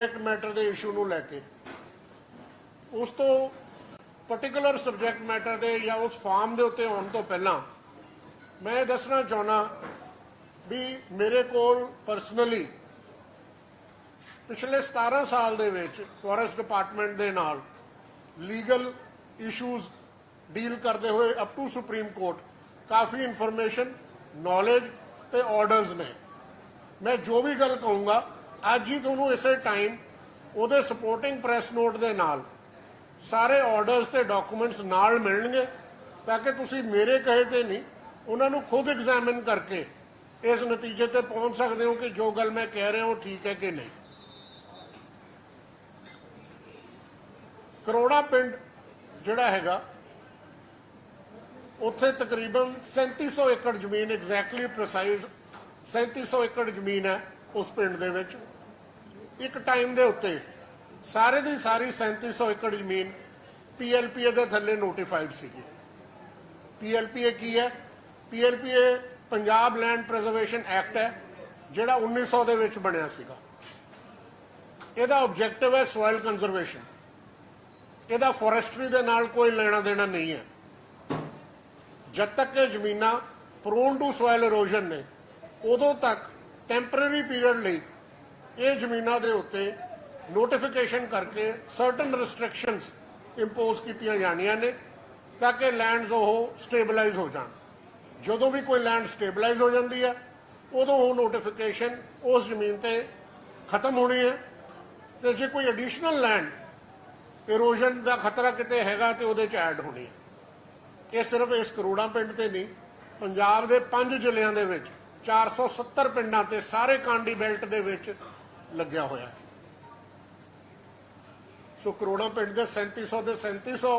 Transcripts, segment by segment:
Subject matter के issue ਨੂੰ ਲੈ ਕੇ ਉਸ ਤੋਂ पर्टिकुलर सब्जेक्ट मैटर के या उस फार्म के उत्ते आने तो पहला मैं दसना चाहना भी मेरे को परसनली पिछले 17 साल के फॉरेस्ट डिपार्टमेंट के नाल लीगल इशूज़ डील करते हुए अप टू सुप्रीम कोर्ट काफ़ी इन्फॉर्मेशन नॉलेज ते ऑर्डर्स ने। मैं जो भी गल कहूँगा अज ही तुहानूं इसे टाइम उहदे सपोर्टिंग प्रैस नोट के नाल सारे ऑर्डर्स ते डॉकूमेंट्स नाल मिलणगे ताकि तुसी मेरे कहे ते नहीं उन्होंने खुद एग्जामिन करके इस नतीजे ते पहुँच सकते हो कि जो गल मैं कह रहा हूँ ठीक है कि नहीं। करोड़ा पिंड जिहड़ा हैगा उत्थे तकरीबन 3700 एकड़ जमीन एग्जैक्टली प्रिसाइज 3700 एकड़ जमीन है उस पिंड दे विच। एक टाइम दे उत्ते सारे दी सारी 3700 एकड़ जमीन PLPA के थले नोटिफाइड सीगी। PLPA की है? PLPA Punjab land preservation act है जिहड़ा 1900 दे विच बनिया सीगा। इहदा ऑब्जेक्टिव है सॉयल कंजरवेशन। इहदा फॉरेस्ट्री दे नाल कोई लेना देना नहीं है। जब तक ये जमीनां प्रोन टू सॉयल इरोजन ने उदों तक टैंपरेरी पीरियड लई ये जमीनां दे उत्ते नोटिफिकेशन करके सर्टन रिस्ट्रिक्शनस इंपोज कीतियां जानियां ने ताकि लैंड्स वो स्टेबलाइज हो जान। जदों भी कोई लैंड स्टेबलाइज हो जाती है उदों वो नोटिफिकेशन उस जमीन ते खत्म होनी है। तो जे कोई एडिशनल लैंड इरोजन का खतरा किते हैगा तो उहदे च ऐड होनी है। ये सिर्फ इस करोड़ा पिंड ते नहीं पंजाब दे 5 जिलियां दे विच 470 पिंडां ते सारे कांडी बेल्ट दे विच लग्या होया है। सो करोड़ा पिंड के 3700 के 3700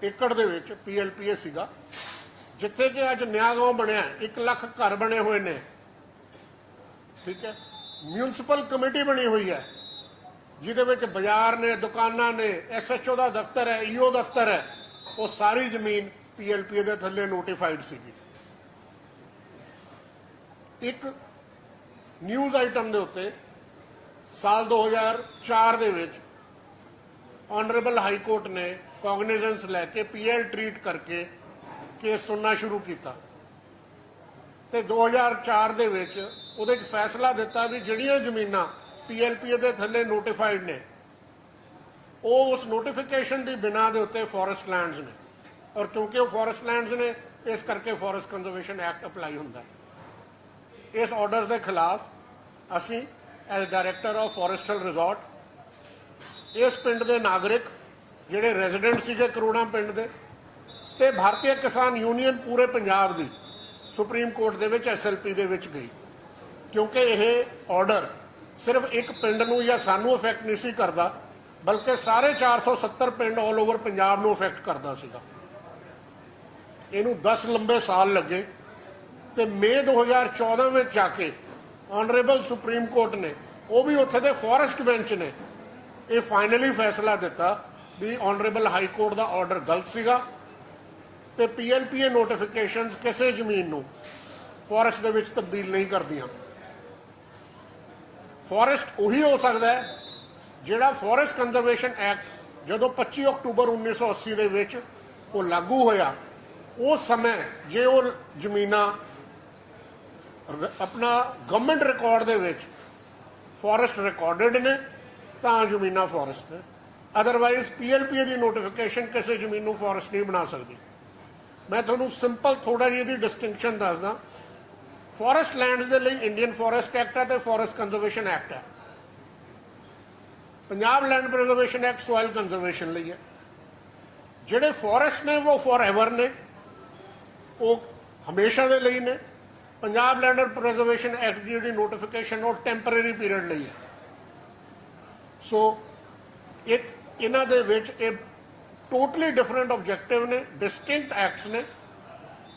एकड़ दे विच PLPA सीगा जिथे कि अज नया गांव बनया 1 लाख घर बने हुए ने। ठीक है, म्यूनसिपल कमेटी बनी हुई है जिहदे विच बाजार ने दुकानां ने SHO का दफ्तर है EO दफ्तर है। वो सारी जमीन PLPA के थले नोटिफाइड सीगी। एक न्यूज़ आइटम के उत्ते साल 2004 दे विच ऑनरेबल हाई कोर्ट ने कॉगनिजेंस लैके PL ट्रीट करके केस सुनना शुरू किया। तो 2004 दे विच उहदे च फैसला दिता भी जिहड़ियां जमीनां PLPA के थले नोटिफाइड ने वो उस नोटिफिकेशन की बिना दे उत्ते फॉरेस्ट लैंड्स ने और क्योंकि वो फॉरेस्ट लैंड्स ने इस करके फॉरेस्ट कंजरवेशन एक्ट अप्लाई हुंदा। इस ऑर्डर के खिलाफ असी एज डायरैक्टर ऑफ फॉरेस्टल रिजॉर्ट इस पिंड के नागरिक जिहड़े रेजिडेंट सीगे करोड़ा पिंड दे ते भारतीय किसान यूनियन पूरे पंजाब दी सुप्रीम कोर्ट दे विच SLP दे विच गई क्योंकि यह ऑर्डर सिर्फ एक पिंड नूं या सानू अफेक्ट नहीं सी करदा बल्कि सारे 470 पिंड ऑल ओवर पंजाब नूं अफेक्ट करदा सीगा। इहनूं 10 लंबे साल लगे तो मई 2014 में जाके ऑनरेबल सुप्रीम कोर्ट ने वो भी उत्थे दे फॉरेस्ट बेंच ने ये फाइनली फैसला दिता भी ऑनरेबल हाई कोर्ट का ऑर्डर गलत सीगा ते PLPA नोटिफिकेशनस किसी जमीन नूं फॉरेस्ट दे विच तब्दील नहीं करदियां। फॉरेस्ट उही हो सकता है जिहड़ा फॉरेस्ट कंजरवेशन एक्ट जदों 25 अक्टूबर 1980 दे विच वो लागू होया उस समय जे वो जमीनां अपना गवर्नमेंट रिकॉर्ड दे विच फॉरेस्ट रिकॉर्डिड ने तां जमीनां फॉरेस्ट ने। अदरवाइज PLPA की नोटिफिकेशन किसी जमीन नूं फॉरेस्ट नहीं बना सकती। मैं तुहानूं सिंपल थोड़ा जी इहदी डिस्टिंक्शन दसदा। फॉरेस्ट लैंड के लिए इंडियन फॉरेस्ट एक्ट है तो फॉरेस्ट कंजरवेशन एक्ट है। Punjab land preservation act soil conservation लिए है। जिहड़े फॉरेस्ट ने वो फॉर एवर ने वो हमेशा दे लई ने। पंजाब लैंड प्रिजर्वेशन एक्ट की जिहड़ी नोटिफिकेशन वो टैंपरेरी पीरियड लई है। सो एक इन्हां दे विच एक टोटली डिफरेंट ऑब्जेक्टिव ने डिस्टिंक्ट एक्ट्स ने।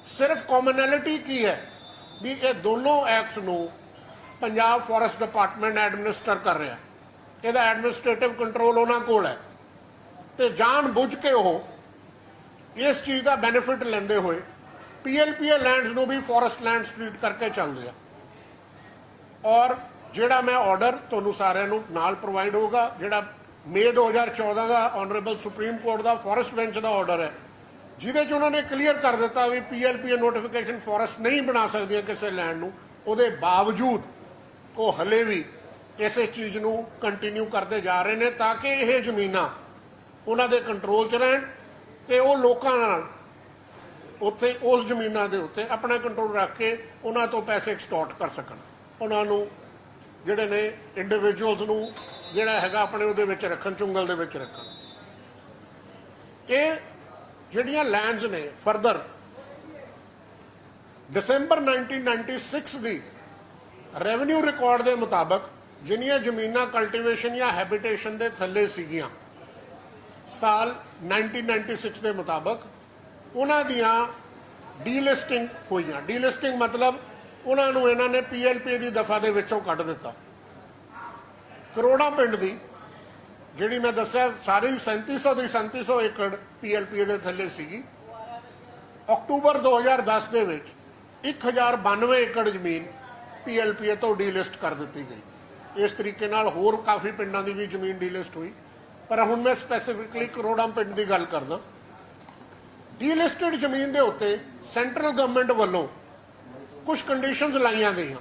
सिर्फ कॉमनैलिटी की है भी ये दोनों एक्ट्स नूं पंजाब फॉरेस्ट डिपार्टमेंट एडमिनिस्टर कर रहा है। इहदा एडमिनिस्ट्रेटिव कंट्रोल उन्हां कोल है तो जान बुझ के वो इस चीज़ का बेनिफिट लेंदे हुए PLPA लैंड्स नूं भी फॉरेस्ट लैंड्स ट्रीट करके चलदे आ। और ਜਿਹੜਾ ਮੈਂ ਆਰਡਰ ਤੁਹਾਨੂੰ ਸਾਰਿਆਂ ਨੂੰ ਨਾਲ ਪ੍ਰੋਵਾਈਡ ਹੋਊਗਾ, ਜਿਹੜਾ ਮਈ 2014 the honourable supreme court the forest bench the order ਹੈ, ਜਿਹਦੇ 'ਚ ਉਹਨਾਂ ਨੇ ਕਲੀਅਰ ਕਰ ਦਿੱਤਾ ਵੀ PLPA ਨੋਟੀਫਿਕੇਸ਼ਨ ਫੋਰੈਸਟ ਨਹੀਂ ਬਣਾ ਸਕਦੀਆਂ ਕਿਸੇ ਲੈਂਡ ਨੂੰ। ਉਹਦੇ ਬਾਵਜੂਦ ਉਹ ਹਲੇ ਵੀ ਇਸੇ ਚੀਜ਼ ਨੂੰ ਕੰਟੀਨਿਊ ਕਰਦੇ ਜਾ ਰਹੇ ਨੇ ਤਾਂ ਕਿ ਇਹ ਜ਼ਮੀਨਾਂ ਉਹਨਾਂ ਦੇ ਕੰਟਰੋਲ 'ਚ ਰਹਿਣ ਤੇ ਉਹ ਲੋਕਾਂ ਨਾਲ ਉੱਥੇ ਉਸ ਜ਼ਮੀਨਾਂ ਦੇ ਉੱਤੇ ਆਪਣਾ ਕੰਟਰੋਲ ਰੱਖ ਕੇ ਉਹਨਾਂ ਤੋਂ ਪੈਸੇ ਐਕਸਟੋਰਟ ਕਰ ਸਕਣ, ਉਹਨਾਂ ਨੂੰ ਜਿਹੜੇ ਨੇ ਇੰਡੀਵਿਜੂਅਲਸ ਨੂੰ ਜਿਹੜਾ ਹੈਗਾ ਆਪਣੇ ਉਹਦੇ ਵਿੱਚ ਰੱਖਣ, ਚੁੰਗਲ ਦੇ ਵਿੱਚ ਰੱਖਣ। ਇਹ ਜਿਹੜੀਆਂ ਲੈਂਡਸ ਨੇ ਫਰਦਰ ਦਸੰਬਰ 1996 ਦੀ ਰੈਵਨਿਊ ਰਿਕਾਰਡ ਦੇ ਮੁਤਾਬਕ ਜਿੰਨੀਆਂ ਜ਼ਮੀਨਾਂ ਕਲਟੀਵੇਸ਼ਨ ਜਾਂ ਹੈਬਿਟੇਸ਼ਨ ਦੇ ਥੱਲੇ ਸੀਗੀਆਂ ਸਾਲ 1996 ਦੇ ਮੁਤਾਬਕ ਉਹਨਾਂ ਦੀਆਂ ਡੀਲਿਸਟਿੰਗ ਹੋਈਆਂ। ਡੀਲਿਸਟਿੰਗ ਮਤਲਬ ਉਹਨਾਂ ਨੂੰ ਇਹਨਾਂ ਨੇ PLPA ਦੀ ਦਫਾ ਦੇ ਵਿੱਚੋਂ ਕੱਢ ਦਿੱਤਾ। ਕਰੋੜਾ ਪਿੰਡ ਦੀ ਜਿਹੜੀ ਮੈਂ ਦੱਸਿਆ ਸਾਰੀ 3700 ਦੀ 3700 ਏਕੜ PLPA ਦੇ ਥੱਲੇ ਸੀਗੀ, ਅਕਤੂਬਰ 2010 ਦੇ ਵਿੱਚ 1092 ਏਕੜ ਜ਼ਮੀਨ PLPA ਤੋਂ ਡੀਲਿਸਟ ਕਰ ਦਿੱਤੀ ਗਈ। ਇਸ ਤਰੀਕੇ ਨਾਲ ਹੋਰ ਕਾਫੀ ਪਿੰਡਾਂ ਦੀ ਵੀ ਜ਼ਮੀਨ ਡੀਲਿਸਟ ਹੋਈ, ਪਰ ਹੁਣ ਮੈਂ ਸਪੈਸੀਫਿਕਲੀ ਕਰੋੜਾ ਪਿੰਡ ਦੀ ਗੱਲ ਕਰਦਾ। ਡੀਲਿਸਟਡ ਜ਼ਮੀਨ ਦੇ ਉੱਤੇ ਸੈਂਟਰਲ ਗਵਰਨਮੈਂਟ ਵੱਲੋਂ ਕੁਝ ਕੰਡੀਸ਼ਨਸ ਲਾਈਆਂ ਗਈਆਂ।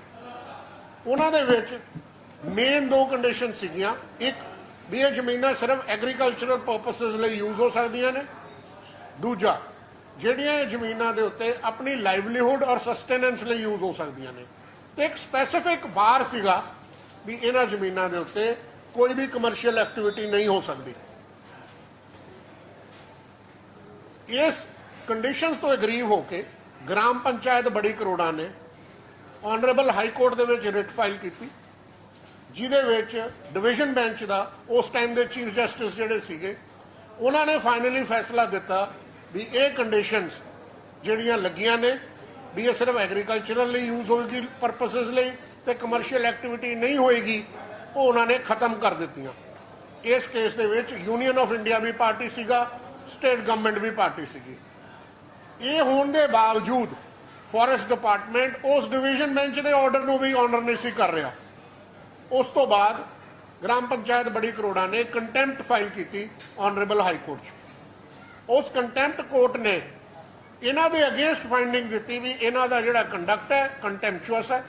ਉਹਨਾਂ ਦੇ ਵਿੱਚ ਮੇਨ ਦੋ ਕੰਡੀਸ਼ਨ ਸੀਗੀਆਂ, ਇੱਕ ਵੀ ਇਹ ਜ਼ਮੀਨਾਂ ਸਿਰਫ ਐਗਰੀਕਲਚਰਲ ਪਰਪਸਿਸ ਲਈ ਯੂਜ਼ ਹੋ ਸਕਦੀਆਂ ਨੇ, ਦੂਜਾ ਜਿਹੜੀਆਂ ਇਹ ਜ਼ਮੀਨਾਂ ਦੇ ਉੱਤੇ ਆਪਣੀ ਲਾਈਵਲੀਹੁੱਡ ਔਰ ਸਸਟੇਨੈਂਸ ਲਈ ਯੂਜ਼ ਹੋ ਸਕਦੀਆਂ ਨੇ, ਤੇ ਇੱਕ ਸਪੈਸੀਫਿਕ ਬਾਰ ਸੀਗਾ ਵੀ ਇਹਨਾਂ ਜ਼ਮੀਨਾਂ ਦੇ ਉੱਤੇ ਕੋਈ ਵੀ ਕਮਰਸ਼ੀਅਲ ਐਕਟੀਵਿਟੀ ਨਹੀਂ ਹੋ ਸਕਦੀ। ਇਸ ਕੰਡੀਸ਼ਨਸ ਤੋਂ ਐਗਰੀ ਹੋ ਕੇ ਗ੍ਰਾਮ ਪੰਚਾਇਤ ਬੜੀ ਕਰੋੜਾ ਨੇ ਆਨਰੇਬਲ ਹਾਈ ਕੋਰਟ ਦੇ ਵਿੱਚ ਰਿਟ ਫਾਈਲ ਕੀਤੀ, ਜਿਹਦੇ ਵਿੱਚ ਡਿਵੀਜ਼ਨ ਬੈਂਚ ਦਾ ਉਸ ਟਾਈਮ ਦੇ ਚੀਫ ਜਸਟਿਸ ਜਿਹੜੇ ਸੀਗੇ ਉਹਨਾਂ ਨੇ ਫਾਈਨਲੀ ਫੈਸਲਾ ਦਿੱਤਾ ਵੀ ਇਹ ਕੰਡੀਸ਼ਨਸ ਜਿਹੜੀਆਂ ਲੱਗੀਆਂ ਨੇ ਵੀ ਇਹ ਸਿਰਫ ਐਗਰੀਕਲਚਰਲ ਲਈ ਯੂਜ਼ ਹੋਏਗੀ ਪਰਪਸਿਸ ਲਈ ਤੇ ਕਮਰਸ਼ੀਅਲ ਐਕਟੀਵਿਟੀ ਨਹੀਂ ਹੋਏਗੀ, ਉਹ ਉਹਨਾਂ ਨੇ ਖਤਮ ਕਰ ਦਿੱਤੀਆਂ। ਇਸ ਕੇਸ ਦੇ ਵਿੱਚ ਯੂਨੀਅਨ ਆਫ ਇੰਡੀਆ ਵੀ ਪਾਰਟੀ ਸੀਗਾ, ਸਟੇਟ ਗਵਰਨਮੈਂਟ ਵੀ ਪਾਰਟੀ ਸੀਗੀ। ਇਹ ਹੋਣ ਦੇ ਬਾਵਜੂਦ ਫੋਰੈਸਟ ਡਿਪਾਰਟਮੈਂਟ ਉਸ ਡਿਵੀਜ਼ਨ ਬੈਂਚ ਦੇ ਆਰਡਰ ਨੂੰ ਵੀ ਆਨਰ ਨਹੀਂ ਸੀ ਕਰ ਰਿਹਾ। ਉਸ ਤੋਂ ਬਾਅਦ ਗ੍ਰਾਮ ਪੰਚਾਇਤ ਬੜੀ ਕਰੋੜਾ ਨੇ ਕੰਟੈਂਪਟ ਫਾਈਲ ਕੀਤੀ ਆਨਰੇਬਲ ਹਾਈ ਕੋਰਟ 'ਚ। ਉਸ ਕੰਟੈਂਪਟ ਕੋਰਟ ਨੇ ਇਹਨਾਂ ਦੇ ਅਗੇਂਸਟ ਫਾਈਂਡਿੰਗ ਦਿੱਤੀ ਵੀ ਇਹਨਾਂ ਦਾ ਜਿਹੜਾ ਕੰਡਕਟ ਹੈ ਕੰਟੈਂਪਚੁਅਸ ਹੈ।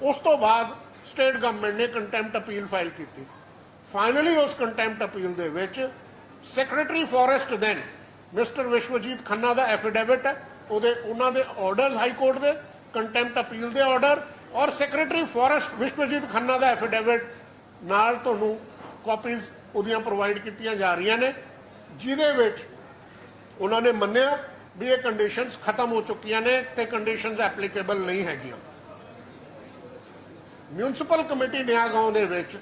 ਉਸ ਤੋਂ ਬਾਅਦ ਸਟੇਟ ਗਵਰਨਮੈਂਟ ਨੇ ਕੰਟੈਂਪਟ ਅਪੀਲ ਫਾਈਲ ਕੀਤੀ। ਫਾਈਨਲੀ ਉਸ ਕੰਟੈਂਪਟ ਅਪੀਲ ਦੇ ਵਿੱਚ secretary forest then mister Vishwajit Khanna ਦਾ ਐਫੀਡੇਵਿਟ ਹੈ, ਉਹਨਾਂ ਦੇ ਆਰਡਰਸ ਹਾਈ ਕੋਰਟ ਦੇ, ਕੰਟੈਂਪਟ ਅਪੀਲ ਦੇ ਆਰਡਰ ਔਰ ਸੈਕਟਰੀ ਫੋਰੈਸਟ ਵਿਸ਼ਵਜੀਤ ਖੰਨਾ ਦਾ ਐਫੀਡੇਵਿਟ ਨਾਲ ਤੁਹਾਨੂੰ ਕਾਪੀਜ਼ ਉਹਦੀਆਂ ਪ੍ਰੋਵਾਈਡ ਕੀਤੀਆਂ ਜਾ ਰਹੀਆਂ ਨੇ, ਜਿਹਦੇ ਵਿੱਚ ਉਹਨਾਂ ਨੇ ਮੰਨਿਆ ਵੀ ਇਹ ਕੰਡੀਸ਼ਨਸ ਖਤਮ ਹੋ ਚੁੱਕੀਆਂ ਨੇ ਤੇ ਕੰਡੀਸ਼ਨਸ ਐਪਲੀਕੇਬਲ ਨਹੀਂ ਹੈਗੀਆਂ। ਮਿਊਨਿਸਪਲ ਕਮੇਟੀ ਨਿਆਗਾਉਂ ਦੇ ਵਿੱਚ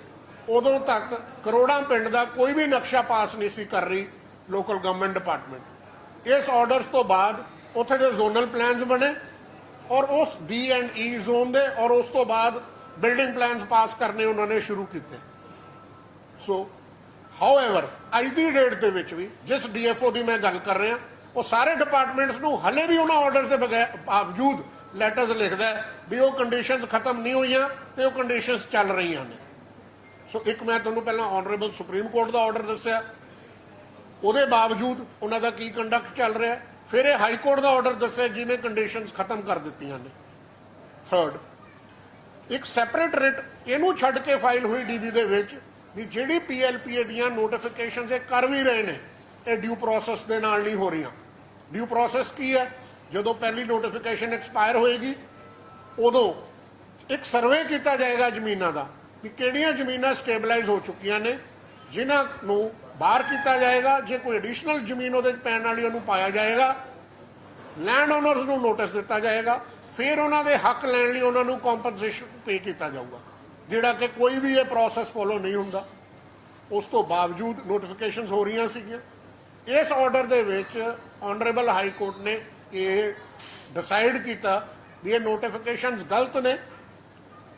ਉਦੋਂ ਤੱਕ ਕਰੋੜਾਂ ਪਿੰਡ ਦਾ ਕੋਈ ਵੀ ਨਕਸ਼ਾ ਪਾਸ ਨਹੀਂ ਸੀ ਕਰ ਰਹੀ ਲੋਕਲ ਗਵਰਨਮੈਂਟ ਡਿਪਾਰਟਮੈਂਟ। ਇਸ ਆਰਡਰਸ ਤੋਂ ਬਾਅਦ ਉੱਥੇ ਦੇ ਜ਼ੋਨਲ ਪਲਾਨਸ ਬਣੇ ਔਰ ਉਸ D&E ਜ਼ੋਨ ਦੇ ਔਰ ਉਸ ਤੋਂ ਬਾਅਦ ਬਿਲਡਿੰਗ ਪਲਾਨਸ ਪਾਸ ਕਰਨੇ ਉਹਨਾਂ ਨੇ ਸ਼ੁਰੂ ਕੀਤੇ। ਸੋ ਹਾਊਐਵਰ ਅੱਜ ਦੀ ਡੇਟ ਦੇ ਵਿੱਚ ਵੀ ਜਿਸ DFO ਦੀ ਮੈਂ ਗੱਲ ਕਰ ਰਿਹਾ ਉਹ ਸਾਰੇ ਡਿਪਾਰਟਮੈਂਟਸ ਨੂੰ ਹਲੇ ਵੀ ਉਹਨਾਂ ਆਰਡਰ ਦੇ ਬਾਵਜੂਦ ਲੈਟਰਸ ਲਿਖਦਾ ਵੀ ਉਹ ਕੰਡੀਸ਼ਨਸ ਖਤਮ ਨਹੀਂ ਹੋਈਆਂ ਤੇ ਉਹ ਕੰਡੀਸ਼ਨਸ ਚੱਲ ਰਹੀਆਂ ਨੇ। ਸੋ ਇੱਕ ਮੈਂ ਤੁਹਾਨੂੰ ਪਹਿਲਾਂ ਆਨਰੇਬਲ ਸੁਪਰੀਮ ਕੋਰਟ ਦਾ ਆਰਡਰ ਦੱਸਿਆ, ਉਹਦੇ ਬਾਵਜੂਦ ਉਹਨਾਂ ਦਾ ਕੀ ਕੰਡਕਟ ਚੱਲ ਰਿਹਾ। ਫਿਰ ਇਹ ਹਾਈ ਕੋਰਟ ਦਾ ਆਰਡਰ ਦੱਸਿਆ ਜਿਹਨੇ ਕੰਡੀਸ਼ਨਸ ਖਤਮ ਕਰ ਦਿੱਤੀਆਂ ਨੇ। ਥਰਡ, ਇੱਕ ਸੈਪਰੇਟ ਰਿਟ ਇਹਨੂੰ ਛੱਡ ਕੇ ਫਾਈਲ ਹੋਈ DB ਦੇ ਵਿੱਚ ਵੀ ਜਿਹੜੀ PLPA ਦੀਆਂ ਨੋਟੀਫਿਕੇਸ਼ਨਸ ਇਹ ਕਰ ਵੀ ਰਹੇ ਨੇ ਇਹ ਡਿਊ ਪ੍ਰੋਸੈਸ ਦੇ ਨਾਲ ਨਹੀਂ ਹੋ ਰਹੀਆਂ। ਡਿਊ ਪ੍ਰੋਸੈਸ ਕੀ ਹੈ? ਜਦੋਂ ਪਹਿਲੀ ਨੋਟੀਫਿਕੇਸ਼ਨ ਐਕਸਪਾਇਰ ਹੋਏਗੀ ਉਦੋਂ ਇੱਕ ਸਰਵੇ ਕੀਤਾ ਜਾਏਗਾ ਜ਼ਮੀਨਾਂ ਦਾ ਵੀ ਕਿਹੜੀਆਂ ਜ਼ਮੀਨਾਂ ਸਟੇਬਲਾਈਜ਼ ਹੋ ਚੁੱਕੀਆਂ ਨੇ, ਜਿਨ੍ਹਾਂ ਨੂੰ ਬਾਹਰ ਕੀਤਾ ਜਾਏਗਾ। ਜੇ ਕੋਈ ਐਡੀਸ਼ਨਲ ਜ਼ਮੀਨ ਉਹਦੇ 'ਚ ਪੈਣ ਵਾਲੀ ਉਹਨੂੰ ਪਾਇਆ ਜਾਏਗਾ। ਲੈਂਡ ਓਨਰਸ ਨੂੰ ਨੋਟਿਸ ਦਿੱਤਾ ਜਾਏਗਾ। ਫਿਰ ਉਹਨਾਂ ਦੇ ਹੱਕ ਲੈਣ ਲਈ ਉਹਨਾਂ ਨੂੰ ਕੰਪਨਸੇਸ਼ਨ ਪੇ ਕੀਤਾ ਜਾਊਗਾ, ਜਿਹੜਾ ਕਿ ਕੋਈ ਵੀ ਇਹ ਪ੍ਰੋਸੈਸ ਫੋਲੋ ਨਹੀਂ ਹੁੰਦਾ। ਉਸ ਤੋਂ ਬਾਵਜੂਦ ਨੋਟੀਫਿਕੇਸ਼ਨਸ ਹੋ ਰਹੀਆਂ ਸੀਗੀਆਂ। ਇਸ ਆਰਡਰ ਦੇ ਵਿੱਚ ਆਨਰੇਬਲ ਹਾਈ ਕੋਰਟ ਨੇ ਇਹ ਡਿਸਾਈਡ ਕੀਤਾ ਵੀ ਇਹ ਨੋਟੀਫਿਕੇਸ਼ਨਸ ਗਲਤ ਨੇ,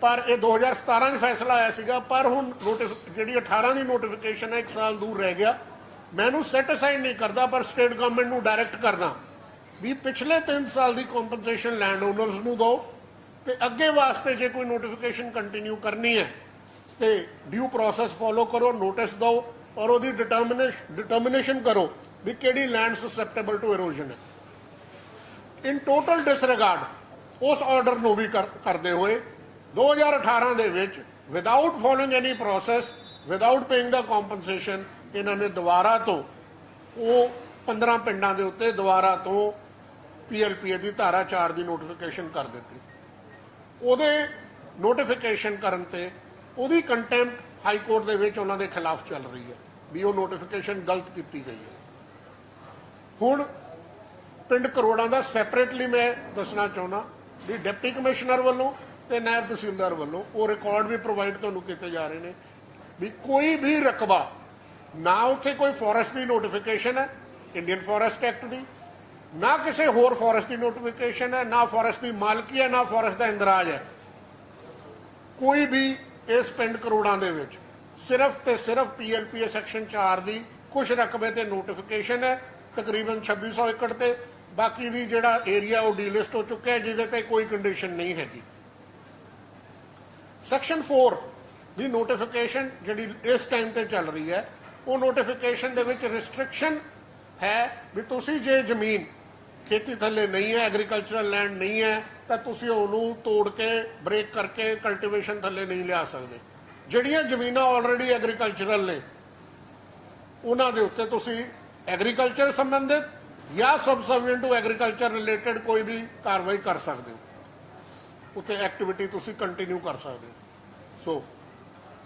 ਪਰ ਇਹ 2017 'ਚ ਫੈਸਲਾ ਆਇਆ ਸੀਗਾ। ਪਰ ਹੁਣ ਜਿਹੜੀ 18 ਦੀ ਨੋਟੀਫਿਕੇਸ਼ਨ ਹੈ 1 ਸਾਲ ਦੂਰ ਰਹਿ ਗਿਆ। ਮੈਂ ਇਹਨੂੰ ਸੈਟੀਸਫਾਈਡ ਨਹੀਂ ਕਰਦਾ, ਪਰ ਸਟੇਟ ਗਵਰਨਮੈਂਟ ਨੂੰ ਡਾਇਰੈਕਟ ਕਰਦਾ ਵੀ ਪਿਛਲੇ 3 ਸਾਲ ਦੀ ਕੰਪਨਸੇਸ਼ਨ ਲੈਂਡ ਓਨਰਸ ਨੂੰ ਦਿਓ ਤੇ ਅੱਗੇ ਵਾਸਤੇ ਜੇ ਕੋਈ ਨੋਟੀਫਿਕੇਸ਼ਨ ਕੰਟੀਨਿਊ ਕਰਨੀ ਹੈ ਤੇ ਡਿਊ ਪ੍ਰੋਸੈਸ ਫੋਲੋ ਕਰੋ, ਨੋਟਿਸ ਦਿਓ ਔਰ ਉਹਦੀ ਡਿਟਰਮੀਨੇਸ਼ਨ ਕਰੋ ਵੀ ਕਿਹੜੀ ਲੈਂਡ ਸਸੈਪਟੇਬਲ ਟੂ ਇਰੋਜਨ ਹੈ। ਇਨ ਟੋਟਲ ਡਿਸਰਿਗਾਰਡ ਉਸ ਆਰਡਰ ਨੂੰ ਵੀ ਕਰਦੇ ਹੋਏ 2018 ਦੇ ਵਿੱਚ ਵਿਦਆਊਟ ਫੋਲੋਇੰਗ ਐਨੀ ਪ੍ਰੋਸੈਸ, ਵਿਦਆਊਟ ਪੇਇੰਗ ਦਾ ਕੰਪਨਸੇਸ਼ਨ, ਇਹਨਾਂ ਨੇ ਦੁਬਾਰਾ ਤੋਂ ਉਹ 15 ਪਿੰਡਾਂ ਦੇ ਉੱਤੇ ਦੁਬਾਰਾ ਤੋਂ PLPA ਦੀ ਧਾਰਾ 4 ਦੀ ਨੋਟੀਫਿਕੇਸ਼ਨ ਕਰ ਦਿੱਤੀ। ਉਹਦੇ ਨੋਟੀਫਿਕੇਸ਼ਨ ਕਰਨ ਤੇ ਉਹਦੀ ਕੰਟੈਂਪਟ ਹਾਈ ਕੋਰਟ ਦੇ ਵਿੱਚ ਉਹਨਾਂ ਦੇ ਖਿਲਾਫ ਚੱਲ ਰਹੀ ਹੈ ਵੀ ਉਹ ਨੋਟੀਫਿਕੇਸ਼ਨ ਗਲਤ ਕੀਤੀ ਗਈ ਹੈ। ਹੁਣ ਪਿੰਡ ਕਰੋੜਾਂ ਦਾ ਸੈਪਰੇਟਲੀ ਮੈਂ ਦੱਸਣਾ ਚਾਹੁੰਦਾ ਵੀ ਡਿਪਟੀ ਕਮਿਸ਼ਨਰ ਵੱਲੋਂ ਤੇ ਨਾਇਬ ਤਹਿਸੀਲਦਾਰ ਵੱਲੋਂ ਉਹ ਰਿਕਾਰਡ ਵੀ ਪ੍ਰੋਵਾਈਡ ਤੁਹਾਨੂੰ ਕੀਤੇ ਜਾ ਰਹੇ ਨੇ ਵੀ ਕੋਈ ਵੀ ਰਕਬਾ ਨਾ ਉੱਥੇ ਕੋਈ ਫੋਰੈਸਟ ਦੀ ਨੋਟੀਫਿਕੇਸ਼ਨ ਹੈ ਇੰਡੀਅਨ ਫੋਰੈਸਟ ਐਕਟ ਦੀ, ਨਾ ਕਿਸੇ ਹੋਰ ਫੋਰੈਸਟ ਦੀ ਨੋਟੀਫਿਕੇਸ਼ਨ ਹੈ, ਨਾ ਫੋਰੈਸਟ ਦੀ ਮਾਲਕੀ ਹੈ, ਨਾ ਫੋਰੈਸਟ ਦਾ ਇੰਦਰਾਜ ਹੈ। ਕੋਈ ਵੀ ਇਸ ਪਿੰਡ ਕਰੋੜਾਂ ਦੇ ਵਿੱਚ ਸਿਰਫ ਤੇ ਸਿਰਫ PLPA ਸੈਕਸ਼ਨ 4 ਦੀ ਕੁਝ ਰਕਬੇ ਤੇ ਨੋਟੀਫਿਕੇਸ਼ਨ ਹੈ, ਤਕਰੀਬਨ 2600 ਏਕੜ ਤੇ, ਬਾਕੀ ਦੀ ਜਿਹੜਾ ਏਰੀਆ ਉਹ ਡੀਲਿਸਟ ਹੋ ਚੁੱਕਿਆ ਹੈ ਜਿਹਦੇ ਤੇ ਕੋਈ ਕੰਡੀਸ਼ਨ ਨਹੀਂ ਹੈਗੀ। ਸੈਕਸ਼ਨ 4 ਦੀ ਨੋਟੀਫਿਕੇਸ਼ਨ ਜਿਹੜੀ ਇਸ ਟਾਈਮ ਤੇ ਚੱਲ ਰਹੀ ਹੈ ਉਹ ਨੋਟੀਫਿਕੇਸ਼ਨ ਦੇ ਵਿੱਚ ਰਿਸਟ੍ਰਿਕਸ਼ਨ ਹੈ ਵੀ ਤੁਸੀਂ ਜੇ ਜ਼ਮੀਨ ਖੇਤੀ ਥੱਲੇ ਨਹੀਂ ਹੈ, ਐਗਰੀਕਲਚਰਲ ਲੈਂਡ ਨਹੀਂ ਹੈ ਤਾਂ ਤੁਸੀਂ ਉਹਨੂੰ ਤੋੜ ਕੇ ਬ੍ਰੇਕ ਕਰਕੇ ਕਲਟੀਵੇਸ਼ਨ ਥੱਲੇ ਨਹੀਂ ਲਿਆ ਸਕਦੇ। ਜਿਹੜੀਆਂ ਜ਼ਮੀਨਾਂ ਆਲਰੇਡੀ ਐਗਰੀਕਲਚਰਲ ਨੇ ਉਹਨਾਂ ਦੇ ਉੱਤੇ ਤੁਸੀਂ ਐਗਰੀਕਲਚਰ ਸੰਬੰਧਿਤ ਜਾਂ ਸਬਸਰਵੀਐਂਟ ਟੂ ਐਗਰੀਕਲਚਰ ਰਿਲੇਟਡ ਕੋਈ ਵੀ ਕਾਰਵਾਈ ਕਰ ਸਕਦੇ ਹੋ, ਉੱਤੇ ਐਕਟੀਵਿਟੀ ਤੁਸੀਂ ਕੰਟੀਨਿਊ ਕਰ ਸਕਦੇ ਹੋ। ਸੋ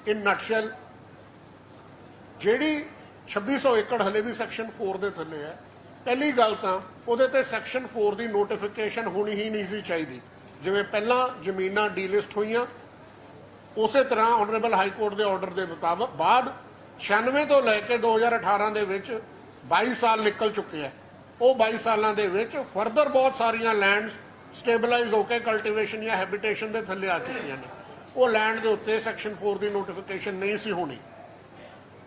ਇਨ ਨਟਸ਼ੈਲ ਜਿਹੜੀ 2600 ਏਕੜ ਹਲੇ ਵੀ ਸੈਕਸ਼ਨ 4 ਦੇ ਥੱਲੇ ਹੈ, ਪਹਿਲੀ ਗੱਲ ਤਾਂ ਉਹਦੇ ਤੇ ਸੈਕਸ਼ਨ 4 ਦੀ ਨੋਟੀਫਿਕੇਸ਼ਨ ਹੋਣੀ ਹੀ ਨਹੀਂ ਸੀ ਚਾਹੀਦੀ। ਜਿਵੇਂ ਪਹਿਲਾਂ ਜ਼ਮੀਨਾਂ ਡੀਲਿਸਟ ਹੋਈਆਂ ਉਸੇ ਤਰ੍ਹਾਂ ਆਨਰੇਬਲ ਹਾਈ ਕੋਰਟ ਦੇ ਆਰਡਰ ਦੇ ਮੁਤਾਬਕ ਬਾਅਦ 96 ਤੋਂ ਲੈ ਕੇ 2018 ਦੇ ਵਿੱਚ 22 ਸਾਲ ਨਿਕਲ ਚੁੱਕੇ ਆ। ਉਹ 22 ਸਾਲਾਂ ਦੇ ਵਿੱਚ ਫਰਦਰ ਬਹੁਤ ਸਾਰੀਆਂ ਲੈਂਡਸ ਸਟੇਬਲਾਈਜ਼ ਹੋ ਕੇ ਕਲਟੀਵੇਸ਼ਨ ਜਾਂ ਹੈਬਿਟੇਸ਼ਨ ਦੇ ਥੱਲੇ ਆ ਚੁੱਕੀਆਂ ਨੇ। ਉਹ ਲੈਂਡ ਦੇ ਉੱਤੇ ਸੈਕਸ਼ਨ 4 ਦੀ ਨੋਟੀਫਿਕੇਸ਼ਨ ਨਹੀਂ ਸੀ ਹੋਣੀ,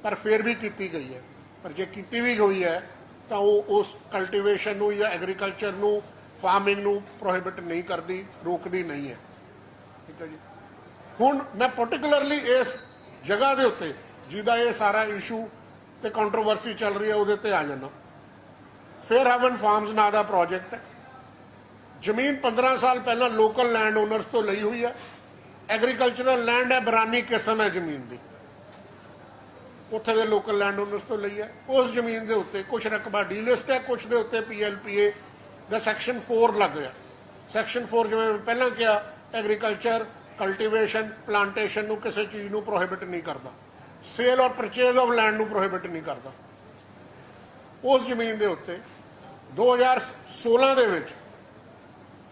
ਪਰ ਫਿਰ ਵੀ ਕੀਤੀ ਗਈ ਹੈ। ਪਰ ਜੇ ਕੀਤੀ ਵੀ ਹੋਈ ਹੈ ਤਾਂ ਉਹ ਉਸ ਕਲਟੀਵੇਸ਼ਨ ਨੂੰ ਜਾਂ ਐਗਰੀਕਲਚਰ ਨੂੰ, ਫਾਰਮਿੰਗ ਨੂੰ ਪ੍ਰੋਹਿਬਿਟ ਨਹੀਂ ਕਰਦੀ, ਰੋਕਦੀ ਨਹੀਂ ਹੈ। ਠੀਕ ਹੈ ਜੀ। ਹੁਣ ਮੈਂ ਪਾਰਟਿਕੂਲਰਲੀ ਇਸ ਜਗ੍ਹਾ ਦੇ ਉੱਤੇ ਜਿਹਦਾ ਇਹ ਸਾਰਾ ਇਸ਼ੂ ਤੇ ਕੰਟਰੋਵਰਸੀ ਚੱਲ ਰਹੀ ਹੈ ਉਹਦੇ ਤੇ ਆ ਜਾਣਾ। ਫੇਅਰ ਹੈਵਨ ਫਾਰਮਸ ਨਾਂ ਦਾ ਪ੍ਰੋਜੈਕਟ ਹੈ। ਜ਼ਮੀਨ 15 ਸਾਲ ਪਹਿਲਾਂ ਲੋਕਲ ਲੈਂਡ ਓਨਰਸ ਤੋਂ ਲਈ ਹੋਈ ਹੈ। ਐਗਰੀਕਲਚਰਲ ਲੈਂਡ ਹੈ, ਬਰਾਨੀ ਕਿਸਮ ਹੈ ਜ਼ਮੀਨ ਦੀ, ਉੱਥੇ ਦੇ ਲੋਕਲ ਲੈਂਡ ਓਨਰਸ ਤੋਂ ਲਈ ਹੈ। ਉਸ ਜ਼ਮੀਨ ਦੇ ਉੱਤੇ ਕੁਝ ਰਕਬਾ ਡੀਲਿਸਟ ਹੈ, ਕੁਝ ਦੇ ਉੱਤੇ PLPA ਦਾ ਸੈਕਸ਼ਨ 4 ਲੱਗ ਗਿਆ। ਸੈਕਸ਼ਨ 4 ਜਿਵੇਂ ਪਹਿਲਾਂ ਕਿਹਾ ਐਗਰੀਕਲਚਰ, ਕਲਟੀਵੇਸ਼ਨ, ਪਲਾਂਟੇਸ਼ਨ ਨੂੰ ਕਿਸੇ ਚੀਜ਼ ਨੂੰ ਪ੍ਰੋਹਿਬਿਟ ਨਹੀਂ ਕਰਦਾ, ਸੇਲ ਔਰ ਪਰਚੇਜ਼ ਆਫ ਲੈਂਡ ਨੂੰ ਪ੍ਰੋਹਿਬਿਟ ਨਹੀਂ ਕਰਦਾ। ਉਸ ਜ਼ਮੀਨ ਦੇ ਉੱਤੇ 2016 ਦੇ ਵਿੱਚ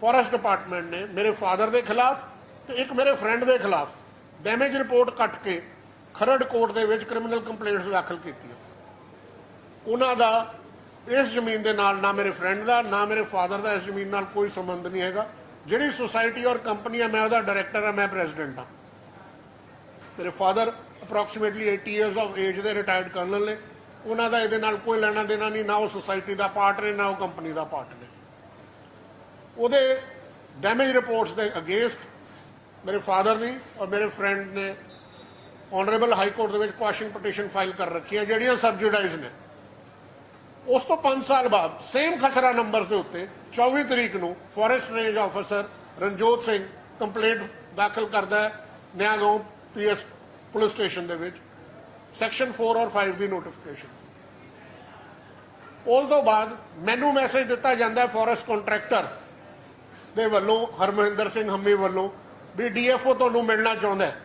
ਫੋਰੈਸਟ ਡਿਪਾਰਟਮੈਂਟ ਨੇ ਮੇਰੇ ਫਾਦਰ ਦੇ ਖਿਲਾਫ ਤੇ ਇੱਕ ਮੇਰੇ ਫਰੈਂਡ ਦੇ ਖਿਲਾਫ ਡੈਮੇਜ ਰਿਪੋਰਟ ਕੱਟ ਕੇ ਖਰੜ ਕੋਰਟ ਦੇ ਵਿੱਚ ਕ੍ਰਿਮੀਨਲ ਕੰਪਲੇਂਟਸ ਦਾਖਲ ਕੀਤੀਆਂ। ਉਹਨਾਂ ਦਾ ਇਸ ਜ਼ਮੀਨ ਦੇ ਨਾਲ, ਨਾ ਮੇਰੇ ਫਰੈਂਡ ਦਾ ਨਾ ਮੇਰੇ ਫਾਦਰ ਦਾ ਇਸ ਜ਼ਮੀਨ ਨਾਲ ਕੋਈ ਸੰਬੰਧ ਨਹੀਂ ਹੈਗਾ। ਜਿਹੜੀ ਸੁਸਾਇਟੀ ਔਰ ਕੰਪਨੀ ਹੈ ਮੈਂ ਉਹਦਾ ਡਾਇਰੈਕਟਰ ਹਾਂ, ਮੈਂ ਪ੍ਰੈਜ਼ੀਡੈਂਟ ਹਾਂ। ਮੇਰੇ father approximately 80 years of age ਦੇ ਰਿਟਾਇਰਡ ਕਰਨਲ ਨੇ। ਉਹਨਾਂ ਦਾ ਇਹਦੇ ਨਾਲ ਕੋਈ ਲੈਣਾ ਦੇਣਾ ਨਹੀਂ, ਨਾ ਉਹ ਸੁਸਾਇਟੀ ਦਾ ਪਾਰਟ ਨੇ ਨਾ ਉਹ ਕੰਪਨੀ ਦਾ ਪਾਰਟ ਨੇ। ਉਹਦੇ ਡੈਮੇਜ ਰਿਪੋਰਟਸ ਦੇ ਅਗੇਂਸਟ ਮੇਰੇ ਫਾਦਰ ਦੀ ਔਰ ਮੇਰੇ ਫਰੈਂਡ ਨੇ ਆਨਰੇਬਲ ਹਾਈ ਕੋਰਟ ਦੇ ਵਿੱਚ ਕੁਐਸ਼ਨ ਪਟੀਸ਼ਨ ਫਾਈਲ ਕਰ ਰੱਖੀਆਂ ਜਿਹੜੀਆਂ ਸਬਜੂਡਾਈਜ਼ ਨੇ। ਉਸ ਤੋਂ 5 ਸਾਲ ਬਾਅਦ ਸੇਮ ਖਸਰਾ ਨੰਬਰ ਦੇ ਉੱਤੇ 24 ਤਰੀਕ ਨੂੰ forest range officer Ranjot Singh complaint ਦਾਖਲ ਕਰਦਾ ਹੈ ਨਿਆਗਾਉਂ PS ਪੁਲਿਸ ਸਟੇਸ਼ਨ ਦੇ ਵਿੱਚ ਸੈਕਸ਼ਨ 4 ਔਰ 5 ਦੀ ਨੋਟੀਫਿਕੇਸ਼ਨ। ਉਸ ਤੋਂ ਬਾਅਦ ਮੈਨੂੰ ਮੈਸੇਜ ਦਿੱਤਾ ਜਾਂਦਾ ਫੋਰੈਸਟ ਕੰਟਰੈਕਟਰ ਦੇ ਵੱਲੋਂ, ਹਰਮਿੰਦਰ ਸਿੰਘ ਹੰਮੀ ਵੱਲੋਂ, ਵੀ DFO ਤੁਹਾਨੂੰ ਮਿਲਣਾ ਚਾਹੁੰਦਾ ਹੈ।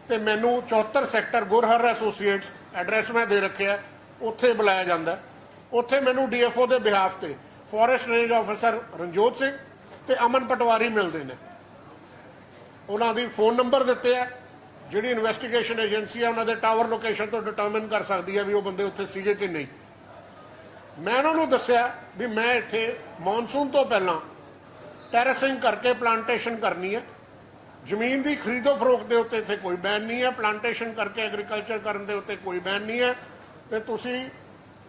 ਤੇ ਮੈਨੂੰ 74 ਸੈਕਟਰ ਗੁਰਹਰ ਐਸੋਸੀਏਟਸ ਐਡਰੈਸ ਮੈਂ ਦੇ ਰੱਖਿਆ, ਉੱਥੇ ਬੁਲਾਇਆ ਜਾਂਦਾ। ਉੱਥੇ ਮੈਨੂੰ DFO ਦੇ ਬਿਹਾਫ ਤੇ forest range officer Ranjot Singh ਤੇ ਅਮਨ ਪਟਵਾਰੀ ਮਿਲਦੇ ਨੇ। ਉਹਨਾਂ ਦੀ ਫੋਨ ਨੰਬਰ ਦਿੱਤੇ ਆ, ਜਿਹੜੀ ਇਨਵੈਸਟੀਗੇਸ਼ਨ ਏਜੰਸੀ ਹੈ ਉਹਨਾਂ ਦੇ ਟਾਵਰ ਲੋਕੇਸ਼ਨ ਤੋਂ ਡਿਟਰਮਿਨ ਕਰ ਸਕਦੀ ਹੈ ਵੀ ਉਹ ਬੰਦੇ ਉੱਥੇ ਸੀਗੇ ਕਿ ਨਹੀਂ। ਮੈਂ ਉਹਨਾਂ ਨੂੰ ਦੱਸਿਆ ਵੀ ਮੈਂ ਇੱਥੇ ਮੌਨਸੂਨ ਤੋਂ ਪਹਿਲਾਂ ਟੈਰੇਸਿੰਗ ਕਰਕੇ ਪਲਾਂਟੇਸ਼ਨ ਕਰਨੀ ਹੈ। ਜ਼ਮੀਨ ਦੀ ਖਰੀਦੋ ਫਰੋਖਤ ਦੇ ਉੱਤੇ ਇੱਥੇ ਕੋਈ ਬੈਨ ਨਹੀਂ ਹੈ, ਪਲਾਂਟੇਸ਼ਨ ਕਰਕੇ ਐਗਰੀਕਲਚਰ ਕਰਨ ਦੇ ਉੱਤੇ ਕੋਈ ਬੈਨ ਨਹੀਂ ਹੈ। ਤੇ ਤੁਸੀਂ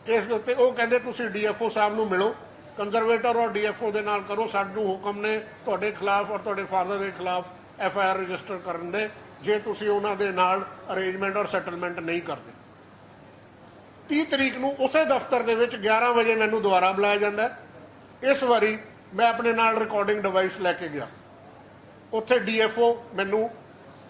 ਇਸ ਦੇ ਉੱਤੇ, ਉਹ ਕਹਿੰਦੇ ਤੁਸੀਂ DFO ਸਾਹਿਬ ਨੂੰ ਮਿਲੋ, कंजरवेटर और DFO ਦੇ ਨਾਲ ਕਰੋ, ਸਾਨੂੰ ਹੁਕਮ ਨੇ ਤੁਹਾਡੇ ਖਿਲਾਫ ਔਰ ਤੁਹਾਡੇ ਫਾਦਰ ਦੇ ਖਿਲਾਫ FIR ਰਜਿਸਟਰ ਕਰਨ ਦੇ ਜੇ ਤੁਸੀਂ ਉਹਨਾਂ ਦੇ ਨਾਲ ਅਰੇਂਜਮੈਂਟ ਔਰ ਸੈਟਲਮੈਂਟ ਨਹੀਂ ਕਰਦੇ। 30 ਤਰੀਕ ਨੂੰ ਉਸੇ ਦਫ਼ਤਰ ਦੇ ਵਿੱਚ 11 ਵਜੇ ਮੈਨੂੰ ਦੁਬਾਰਾ ਬੁਲਾਇਆ ਜਾਂਦਾ। ਇਸ ਵਾਰੀ ਮੈਂ ਆਪਣੇ ਨਾਲ ਰਿਕਾਰਡਿੰਗ ਡਿਵਾਈਸ ਲੈ ਕੇ ਗਿਆ। ਉੱਥੇ DFO ਮੈਨੂੰ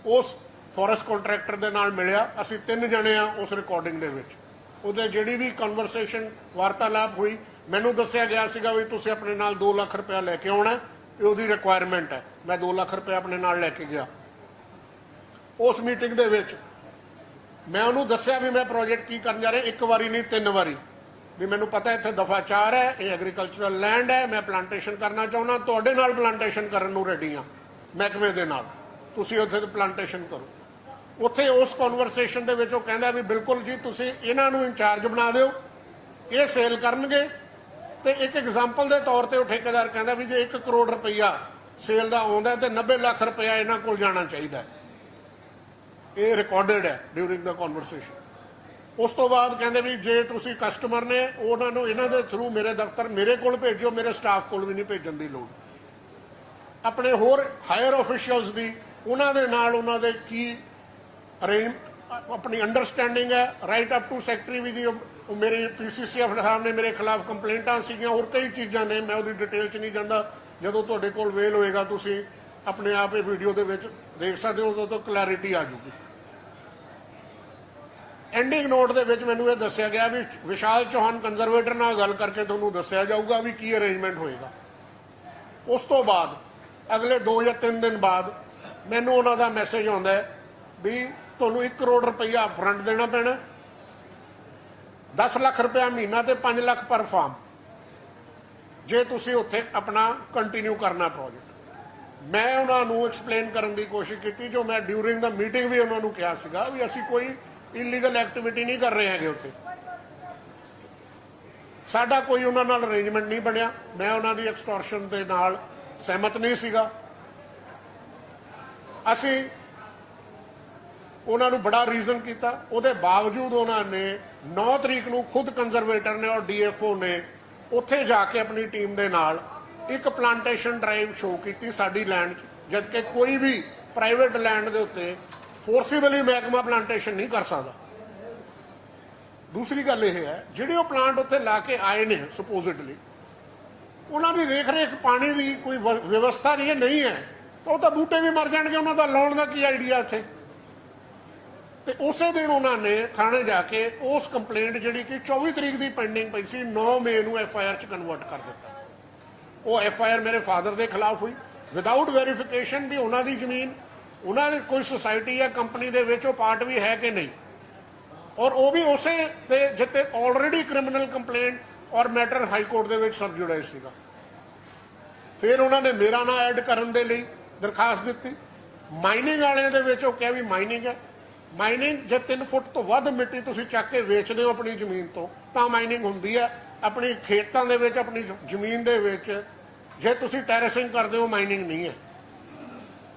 ਉਸ ਫੋਰੈਸਟ ਕੰਟਰੈਕਟਰ ਦੇ ਨਾਲ ਮਿਲਿਆ। ਅਸੀਂ 3 ਜਣੇ ਆ ਉਸ ਰਿਕਾਰਡਿੰਗ ਦੇ ਵਿੱਚ। ਉਹਦੇ ਜਿਹੜੀ ਵੀ ਕਨਵਰਸੇਸ਼ਨ ਵਾਰਤਾਲਾਪ ਹੋਈ ਮੈਨੂੰ ਦੱਸਿਆ ਗਿਆ ਸੀਗਾ ਵੀ ਤੁਸੀਂ ਆਪਣੇ ਨਾਲ 2 ਲੱਖ ਰੁਪਇਆ ਲੈ ਕੇ ਆਉਣਾ, ਇਹ ਉਹਦੀ ਰਿਕੁਆਇਰਮੈਂਟ ਹੈ। ਮੈਂ 2 ਲੱਖ ਰੁਪਇਆ ਆਪਣੇ ਨਾਲ ਲੈ ਕੇ ਗਿਆ। ਉਸ ਮੀਟਿੰਗ ਦੇ ਵਿੱਚ ਮੈਂ ਉਹਨੂੰ ਦੱਸਿਆ ਵੀ ਮੈਂ ਪ੍ਰੋਜੈਕਟ ਕੀ ਕਰਨ ਜਾ ਰਿਹਾ। 1 ਵਾਰੀ ਨਹੀਂ 3 ਵਾਰੀ ਵੀ ਮੈਨੂੰ ਪਤਾ ਇੱਥੇ ਦਫਾ 4 ਹੈ, ਇਹ ਐਗਰੀਕਲਚਰਲ ਲੈਂਡ ਹੈ, ਮੈਂ ਪਲਾਂਟੇਸ਼ਨ ਕਰਨਾ ਚਾਹੁੰਦਾ, ਤੁਹਾਡੇ ਨਾਲ ਪਲਾਂਟੇਸ਼ਨ ਕਰਨ ਨੂੰ ਰੈਡੀ ਹਾਂ ਮਹਿਕਮੇ ਦੇ ਨਾਲ, ਤੁਸੀਂ ਉੱਥੇ ਤੇ ਪਲਾਂਟੇਸ਼ਨ ਕਰੋ। ਉੱਥੇ ਉਸ ਕਨਵਰਸੇਸ਼ਨ ਦੇ ਵਿੱਚ ਉਹ ਕਹਿੰਦਾ ਵੀ ਬਿਲਕੁਲ ਜੀ ਤੁਸੀਂ ਇਹਨਾਂ ਨੂੰ ਇੰਚਾਰਜ ਬਣਾ ਦਿਓ, ਇਹ ਸੇਲ ਕਰਨਗੇ। ਤੇ ਇੱਕ ਐਗਜ਼ਾਮਪਲ ਦੇ ਤੌਰ ਤੇ ਉਹ ਠੇਕੇਦਾਰ ਕਹਿੰਦਾ ਵੀ ਜੇ 1 ਕਰੋੜ ਰੁਪਈਆ ਸੇਲ ਦਾ ਆਉਂਦਾ ਤੇ 90 ਲੱਖ ਰੁਪਇਆ ਇਹਨਾਂ ਕੋਲ ਜਾਣਾ ਚਾਹੀਦਾ। ਇਹ ਰਿਕਾਰਡਡ ਹੈ ਡਿਊਰਿੰਗ ਦਾ ਕਨਵਰਸੇਸ਼ਨ। ਉਸ ਤੋਂ ਬਾਅਦ ਕਹਿੰਦੇ ਵੀ ਜੇ ਤੁਸੀਂ ਕਸਟਮਰ ਨੇ ਉਹਨਾਂ ਨੂੰ ਇਹਨਾਂ ਦੇ ਥਰੂ ਮੇਰੇ ਦਫ਼ਤਰ ਮੇਰੇ ਕੋਲ ਭੇਜਿਓ, ਮੇਰੇ ਸਟਾਫ ਕੋਲ ਵੀ ਨਹੀਂ ਭੇਜਣ ਦੀ ਲੋੜ। ਆਪਣੇ ਹੋਰ ਹਾਇਰ ਆਫੀਸ਼ੀਅਲਸ ਦੀ ਉਹਨਾਂ ਦੇ ਨਾਲ ਉਹਨਾਂ ਦੇ ਕੀ ਅਰੇਂਜ ਆਪਣੀ ਅੰਡਰਸਟੈਂਡਿੰਗ ਹੈ, ਰਾਈਟ ਅਪ ਟੂ ਸੈਕਟਰੀ ਵੀ ਜੀ ਮੇਰੇ PCCF ਸਾਹਿਬ ਨੇ ਮੇਰੇ ਖਿਲਾਫ ਕੰਪਲੇਂਟਾਂ ਸੀਗੀਆਂ, ਹੋਰ ਕਈ ਚੀਜ਼ਾਂ ਨੇ, ਮੈਂ ਉਹਦੀ ਡਿਟੇਲ 'ਚ ਨਹੀਂ ਜਾਂਦਾ। ਜਦੋਂ ਤੁਹਾਡੇ ਕੋਲ ਵੇਲ ਹੋਏਗਾ ਤੁਸੀਂ ਆਪਣੇ ਆਪ ਇਹ ਵੀਡੀਓ ਦੇ ਵਿੱਚ ਦੇਖ ਸਕਦੇ ਹੋ, ਉਦੋਂ ਤੋਂ ਕਲੈਰਿਟੀ ਆ ਜੂਗੀ। ਐਂਡਿੰਗ ਨੋਟ ਦੇ ਵਿੱਚ ਮੈਨੂੰ ਇਹ ਦੱਸਿਆ ਗਿਆ ਵੀ ਵਿਸ਼ਾਲ ਚੌਹਾਨ ਕੰਜ਼ਰਵੇਟਰ ਨਾਲ ਗੱਲ ਕਰਕੇ ਤੁਹਾਨੂੰ ਦੱਸਿਆ ਜਾਊਗਾ ਵੀ ਕੀ ਅਰੇਂਜਮੈਂਟ ਹੋਏਗਾ। ਉਸ ਤੋਂ ਬਾਅਦ ਅਗਲੇ 2 ਜਾਂ 3 ਦਿਨ ਬਾਅਦ ਮੈਨੂੰ ਉਹਨਾਂ ਦਾ ਮੈਸੇਜ ਆਉਂਦਾ ਵੀ ਤੁਹਾਨੂੰ 1 ਕਰੋੜ ਰੁਪਈਆ ਅਪਫਰੰਟ ਦੇਣਾ ਪੈਣਾ, 10 ਲੱਖ ਰੁਪਇਆ ਮਹੀਨਾ ਤੇ 5 ਲੱਖ ਪਰ ਫਾਰਮ, ਜੇ ਤੁਸੀਂ ਉੱਥੇ ਆਪਣਾ ਕੰਟੀਨਿਊ ਕਰਨਾ ਪ੍ਰੋਜੈਕਟ। ਮੈਂ ਉਹਨਾਂ ਨੂੰ ਐਕਸਪਲੇਨ ਕਰਨ ਦੀ ਕੋਸ਼ਿਸ਼ ਕੀਤੀ, ਜੋ ਮੈਂ ਡਿਊਰਿੰਗ ਦਾ ਮੀਟਿੰਗ ਵੀ ਉਹਨਾਂ ਨੂੰ ਕਿਹਾ ਸੀਗਾ ਵੀ ਅਸੀਂ ਕੋਈ ਇਲੀਗਲ ਐਕਟੀਵਿਟੀ ਨਹੀਂ ਕਰ ਰਹੇ ਹੈਗੇ ਉੱਥੇ, ਸਾਡਾ ਕੋਈ ਉਹਨਾਂ ਨਾਲ ਅਰੇਂਜਮੈਂਟ ਨਹੀਂ ਬਣਿਆ। ਮੈਂ ਉਹਨਾਂ ਦੀ ਐਕਸਟੋਰਸ਼ਨ ਦੇ ਨਾਲ ਸਹਿਮਤ ਨਹੀਂ ਸੀਗਾ। ਅਸੀਂ ਉਹਨਾਂ ਨੂੰ ਬੜਾ ਰੀਜ਼ਨ ਕੀਤਾ, ਉਹਦੇ ਬਾਵਜੂਦ ਉਹਨਾਂ ਨੇ 9 ਤਰੀਕ ਨੂੰ ਖੁਦ ਕੰਜ਼ਰਵੇਟਰ ਨੇ ਔਰ DFO ਨੇ ਉੱਥੇ ਜਾ ਕੇ ਆਪਣੀ ਟੀਮ ਦੇ ਨਾਲ ਇੱਕ ਪਲਾਂਟੇਸ਼ਨ ਡਰਾਈਵ ਸ਼ੋਅ ਕੀਤੀ ਸਾਡੀ ਲੈਂਡ 'ਚ, ਜਦ ਕਿ ਕੋਈ ਵੀ ਪ੍ਰਾਈਵੇਟ ਲੈਂਡ ਦੇ ਉੱਤੇ ਫੋਰਸੀਬਲੀ ਮਹਿਕਮਾ ਪਲਾਂਟੇਸ਼ਨ ਨਹੀਂ ਕਰ ਸਕਦਾ। ਦੂਸਰੀ ਗੱਲ ਇਹ ਹੈ ਜਿਹੜੇ ਉਹ ਪਲਾਂਟ ਉੱਥੇ ਲਾ ਕੇ ਆਏ ਨੇ ਸੁਪੋਜ਼ਿਟਲੀ, ਉਹਨਾਂ ਦੀ ਦੇਖ ਰੇਖ ਪਾਣੀ ਦੀ ਕੋਈ ਵਿਵਸਥਾ ਨਹੀਂ ਹੈ ਤਾਂ ਉਹ ਤਾਂ ਬੂਟੇ ਵੀ ਮਰ ਜਾਣਗੇ, ਉਹਨਾਂ ਦਾ ਲਾਉਣ ਦਾ ਕੀ ਆਈਡੀਆ ਉੱਥੇ। ਤੇ ਉਸੇ ਦਿਨ ਉਹਨਾਂ ਨੇ ਥਾਣੇ ਜਾ ਕੇ ਉਸ ਕੰਪਲੇਂਟ ਜਿਹੜੀ ਕਿ 24 ਤਰੀਕ ਦੀ ਪੈਂਡਿੰਗ ਪਈ ਸੀ 9 ਮਈ ਨੂੰ FIR 'ਚ ਕਨਵਰਟ ਕਰ ਦਿੱਤਾ। ਉਹ FIR ਮੇਰੇ ਫਾਦਰ ਦੇ ਖਿਲਾਫ ਹੋਈ ਵਿਦਆਊਟ ਵੈਰੀਫਿਕੇਸ਼ਨ ਵੀ ਉਹਨਾਂ ਦੀ ਜ਼ਮੀਨ ਉਹਨਾਂ ਦੀ ਕੋਈ ਸੁਸਾਇਟੀ ਜਾਂ ਕੰਪਨੀ ਦੇ ਵਿੱਚ ਉਹ ਪਾਰਟ ਵੀ ਹੈ ਕਿ ਨਹੀਂ, ਔਰ ਉਹ ਵੀ ਉਸੇ ਤੇ ਜਿੱਤੇ ਆਲਰੇਡੀ ਕ੍ਰਿਮੀਨਲ ਕੰਪਲੇਂਟ ਔਰ ਮੈਟਰ ਹਾਈ ਕੋਰਟ ਦੇ ਵਿੱਚ ਸਬ ਜੁਡਾਈਸ ਸੀਗਾ। ਫਿਰ ਉਹਨਾਂ ਨੇ ਮੇਰਾ ਨਾਂ ਐਡ ਕਰਨ ਦੇ ਲਈ ਦਰਖਾਸਤ ਦਿੱਤੀ। ਮਾਈਨਿੰਗ ਵਾਲਿਆਂ ਦੇ ਵਿੱਚ ਉਹ ਕਿਹਾ ਵੀ ਮਾਈਨਿੰਗ ਹੈ, ਮਾਈਨਿੰਗ ਜੇ 3 ਫੁੱਟ ਤੋਂ ਵੱਧ ਮਿੱਟੀ ਤੁਸੀਂ ਚੱਕ ਕੇ ਵੇਚਦੇ ਹੋ ਆਪਣੀ ਜ਼ਮੀਨ ਤੋਂ ਤਾਂ ਮਾਈਨਿੰਗ ਹੁੰਦੀ ਹੈ। ਆਪਣੀ ਖੇਤਾਂ ਦੇ ਵਿੱਚ ਆਪਣੀ ਜ਼ਮੀਨ ਦੇ ਵਿੱਚ ਜੇ ਤੁਸੀਂ ਟੈਰੇਸਿੰਗ ਕਰਦੇ ਹੋ ਮਾਈਨਿੰਗ ਨਹੀਂ ਹੈ।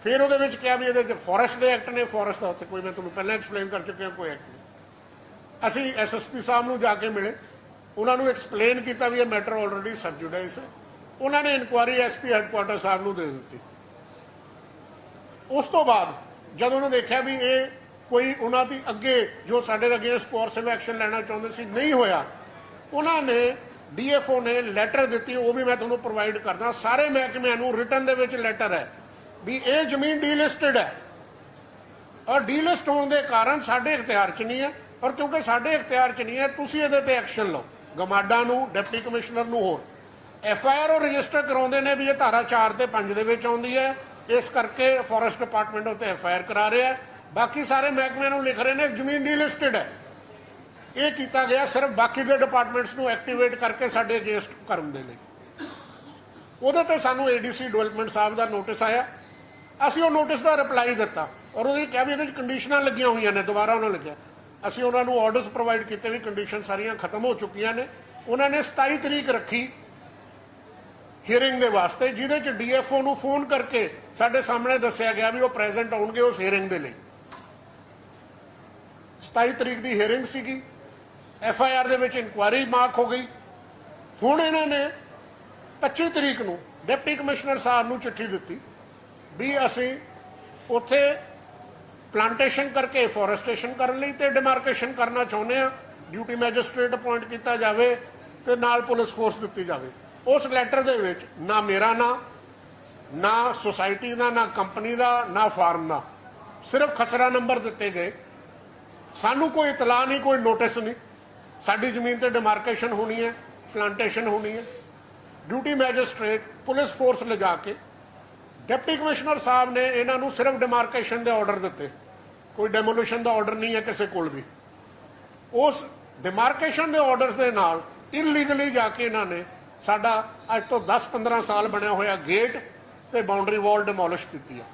ਫਿਰ ਉਹਦੇ ਵਿੱਚ ਕਿਹਾ ਵੀ ਇਹਦੇ 'ਚ ਫੋਰੈਸਟ ਦੇ ਐਕਟ ਨੇ, ਫੋਰੈਸਟ ਦਾ ਉੱਥੇ ਕੋਈ ਮੈਂ ਤੁਹਾਨੂੰ ਪਹਿਲਾਂ ਐਕਸਪਲੇਨ ਕਰ ਚੁੱਕਿਆ ਕੋਈ ਐਕਟ ਨਹੀਂ। ਅਸੀਂ SSP ਸਾਹਿਬ ਨੂੰ ਜਾ ਕੇ ਮਿਲੇ, ਉਹਨਾਂ ਨੂੰ ਐਕਸਪਲੇਨ ਕੀਤਾ ਵੀ ਇਹ ਮੈਟਰ ਆਲਰੇਡੀ ਸਬ ਜੁਡਾਈਸ ਹੈ। ਉਹਨਾਂ ਨੇ ਇਨਕੁਆਇਰੀ SP ਹੈਡਕੁਆਟਰ ਸਾਹਿਬ ਨੂੰ ਦੇ ਦਿੱਤੀ। ਉਸ ਤੋਂ ਬਾਅਦ ਜਦੋਂ ਉਹਨੇ ਦੇਖਿਆ ਵੀ ਇਹ ਕੋਈ ਉਹਨਾਂ ਦੀ ਅੱਗੇ ਜੋ ਸਾਡੇ ਅਗੇਂਸਟ ਕੋਰਸਿਵ ਐਕਸ਼ਨ ਲੈਣਾ ਚਾਹੁੰਦੇ ਸੀ ਨਹੀਂ ਹੋਇਆ, ਉਹਨਾਂ ਨੇ DFO ਨੇ ਲੈਟਰ ਦਿੱਤੀ, ਉਹ ਵੀ ਮੈਂ ਤੁਹਾਨੂੰ ਪ੍ਰੋਵਾਈਡ ਕਰਦਾ। ਸਾਰੇ ਮਹਿਕਮਿਆਂ ਨੂੰ ਰਿਟਨ ਦੇ ਵਿੱਚ ਲੈਟਰ ਹੈ ਵੀ ਇਹ ਜ਼ਮੀਨ ਡੀਲਿਸਟਡ ਹੈ ਔਰ ਡੀਲਿਸਟ ਹੋਣ ਦੇ ਕਾਰਨ ਸਾਡੇ ਇਖਤਿਆਰ 'ਚ ਨਹੀਂ ਹੈ, ਔਰ ਕਿਉਂਕਿ ਸਾਡੇ ਇਖਤਿਆਰ 'ਚ ਨਹੀਂ ਹੈ ਤੁਸੀਂ ਇਹਦੇ ਤੇ ਐਕਸ਼ਨ ਲਓ। ਗਮਾਡਾ ਨੂੰ, ਡਿਪਟੀ ਕਮਿਸ਼ਨਰ ਨੂੰ, ਹੋਰ FIR ਉਹ ਰਜਿਸਟਰ ਕਰਾਉਂਦੇ ਨੇ ਵੀ ਇਹ ਧਾਰਾ 4 ਤੇ 5 ਦੇ ਵਿੱਚ ਆਉਂਦੀ ਹੈ, ਇਸ ਕਰਕੇ ਫੋਰੈਸਟ ਡਿਪਾਰਟਮੈਂਟ ਉੱਤੇ FIR ਕਰਾ ਰਿਹਾ ਹੈ। ਬਾਕੀ ਸਾਰੇ ਮਹਿਕਮਿਆਂ ਨੂੰ ਲਿਖ ਰਹੇ ਨੇ ਜ਼ਮੀਨ ਡੀਲਿਸਟਡ ਹੈ। ਇਹ ਕੀਤਾ ਗਿਆ ਸਿਰਫ ਬਾਕੀ ਦੇ ਡਿਪਾਰਟਮੈਂਟਸ ਨੂੰ ਐਕਟੀਵੇਟ ਕਰਕੇ ਸਾਡੇ ਅਗੇਂਸਟ ਕਰਨ ਦੇ ਲਈ। ਉਹਦੇ ਤੇ ਸਾਨੂੰ ADC ਡਿਵੈਲਪਮੈਂਟ ਸਾਹਿਬ ਦਾ ਨੋਟਿਸ ਆਇਆ। ਅਸੀਂ ਉਹ ਨੋਟਿਸ ਦਾ ਰਿਪਲਾਈ ਦਿੱਤਾ ਔਰ ਉਹਦੀ ਕਿਹਾ ਵੀ ਇਹਦੇ 'ਚ ਕੰਡੀਸ਼ਨਾਂ ਲੱਗੀਆਂ ਹੋਈਆਂ ਨੇ। ਦੁਬਾਰਾ ਉਹਨਾਂ ਲਿਖਿਆ ਅਸੀਂ ਉਹਨਾਂ ਨੂੰ ਆਰਡਰਸ ਪ੍ਰੋਵਾਈਡ ਕੀਤੇ ਵੀ ਕੰਡੀਸ਼ਨ ਸਾਰੀਆਂ ਖਤਮ ਹੋ ਚੁੱਕੀਆਂ ਨੇ। ਉਹਨਾਂ ਨੇ 27 ਤਰੀਕ ਰੱਖੀ ਹੀਅਰਿੰਗ ਦੇ ਵਾਸਤੇ, ਜਿਹਦੇ 'ਚ DFO ਨੂੰ ਫੋਨ ਕਰਕੇ ਸਾਡੇ ਸਾਹਮਣੇ ਦੱਸਿਆ ਗਿਆ ਵੀ ਉਹ ਪ੍ਰੈਜ਼ੈਂਟ ਆਉਣਗੇ ਉਸ ਹੀਅਰਿੰਗ ਦੇ ਲਈ। 27 ਤਰੀਕ ਦੀ ਹੀਅਰਿੰਗ ਸੀਗੀ। FIR ਦੇ ਵਿੱਚ ਇਨਕੁਆਇਰੀ ਮਾਰਕ ਹੋ ਗਈ। ਹੁਣ ਇਹਨਾਂ ਨੇ 25 ਤਰੀਕ ਨੂੰ ਡਿਪਟੀ ਕਮਿਸ਼ਨਰ ਸਾਹਿਬ ਨੂੰ ਚਿੱਠੀ ਦਿੱਤੀ ਵੀ ਅਸੀਂ ਉੱਥੇ ਪਲਾਂਟੇਸ਼ਨ ਕਰਕੇ ਫੋਰੈਸਟੇਸ਼ਨ ਕਰਨ ਲਈ ਤੇ ਡਿਮਾਰਕੇਸ਼ਨ ਕਰਨਾ ਚਾਹੁੰਦੇ ਆ, ਡਿਊਟੀ ਮੈਜਿਸਟ੍ਰੇਟ ਅਪਾਇੰਟ ਕੀਤਾ ਜਾਵੇ ਤੇ ਨਾਲ ਪੁਲਿਸ ਫੋਰਸ ਦਿੱਤੀ ਜਾਵੇ। ਉਸ ਲੈਟਰ ਦੇ ਵਿੱਚ ਨਾ ਮੇਰਾ ਨਾਂ, ਨਾ ਸੁਸਾਇਟੀ ਦਾ, ਨਾ ਕੰਪਨੀ ਦਾ, ਨਾ ਫਾਰਮ ਦਾ, ਸਿਰਫ ਖਸਰਾ ਨੰਬਰ ਦਿੱਤੇ ਗਏ। ਸਾਨੂੰ ਕੋਈ ਇਤਲਾਹ ਨਹੀਂ, ਕੋਈ ਨੋਟਿਸ ਨਹੀਂ। ਸਾਡੀ ਜ਼ਮੀਨ ਤੇ ਡਿਮਾਰਕੇਸ਼ਨ ਹੋਣੀ ਹੈ, ਪਲਾਂਟੇਸ਼ਨ ਹੋਣੀ ਹੈ। ਡਿਊਟੀ ਮੈਜਿਸਟ੍ਰੇਟ ਪੁਲਿਸ ਫੋਰਸ ਲਿਜਾ ਕੇ ਡਿਪਟੀ ਕਮਿਸ਼ਨਰ ਸਾਹਿਬ ਨੇ ਇਹਨਾਂ ਨੂੰ ਸਿਰਫ ਡਿਮਾਰਕੇਸ਼ਨ ਦੇ ਆਰਡਰ ਦਿੱਤੇ, ਕੋਈ ਡੈਮੋਲੀਸ਼ਨ ਦਾ ਆਰਡਰ ਨਹੀਂ ਹੈ ਕਿਸੇ ਕੋਲ ਵੀ। ਉਸ ਡਿਮਾਰਕੇਸ਼ਨ ਦੇ ਆਰਡਰ ਦੇ ਨਾਲ ਇਲੀਗਲੀ ਜਾ ਕੇ ਇਹਨਾਂ ਨੇ ਸਾਡਾ ਅੱਜ ਤੋਂ 10-15 ਸਾਲ ਬਣਿਆ ਹੋਇਆ ਗੇਟ ਤੇ ਬਾਉਂਡਰੀ ਵਾਲ ਡਿਮੋਲਿਸ਼ ਕੀਤੀ ਹੈ।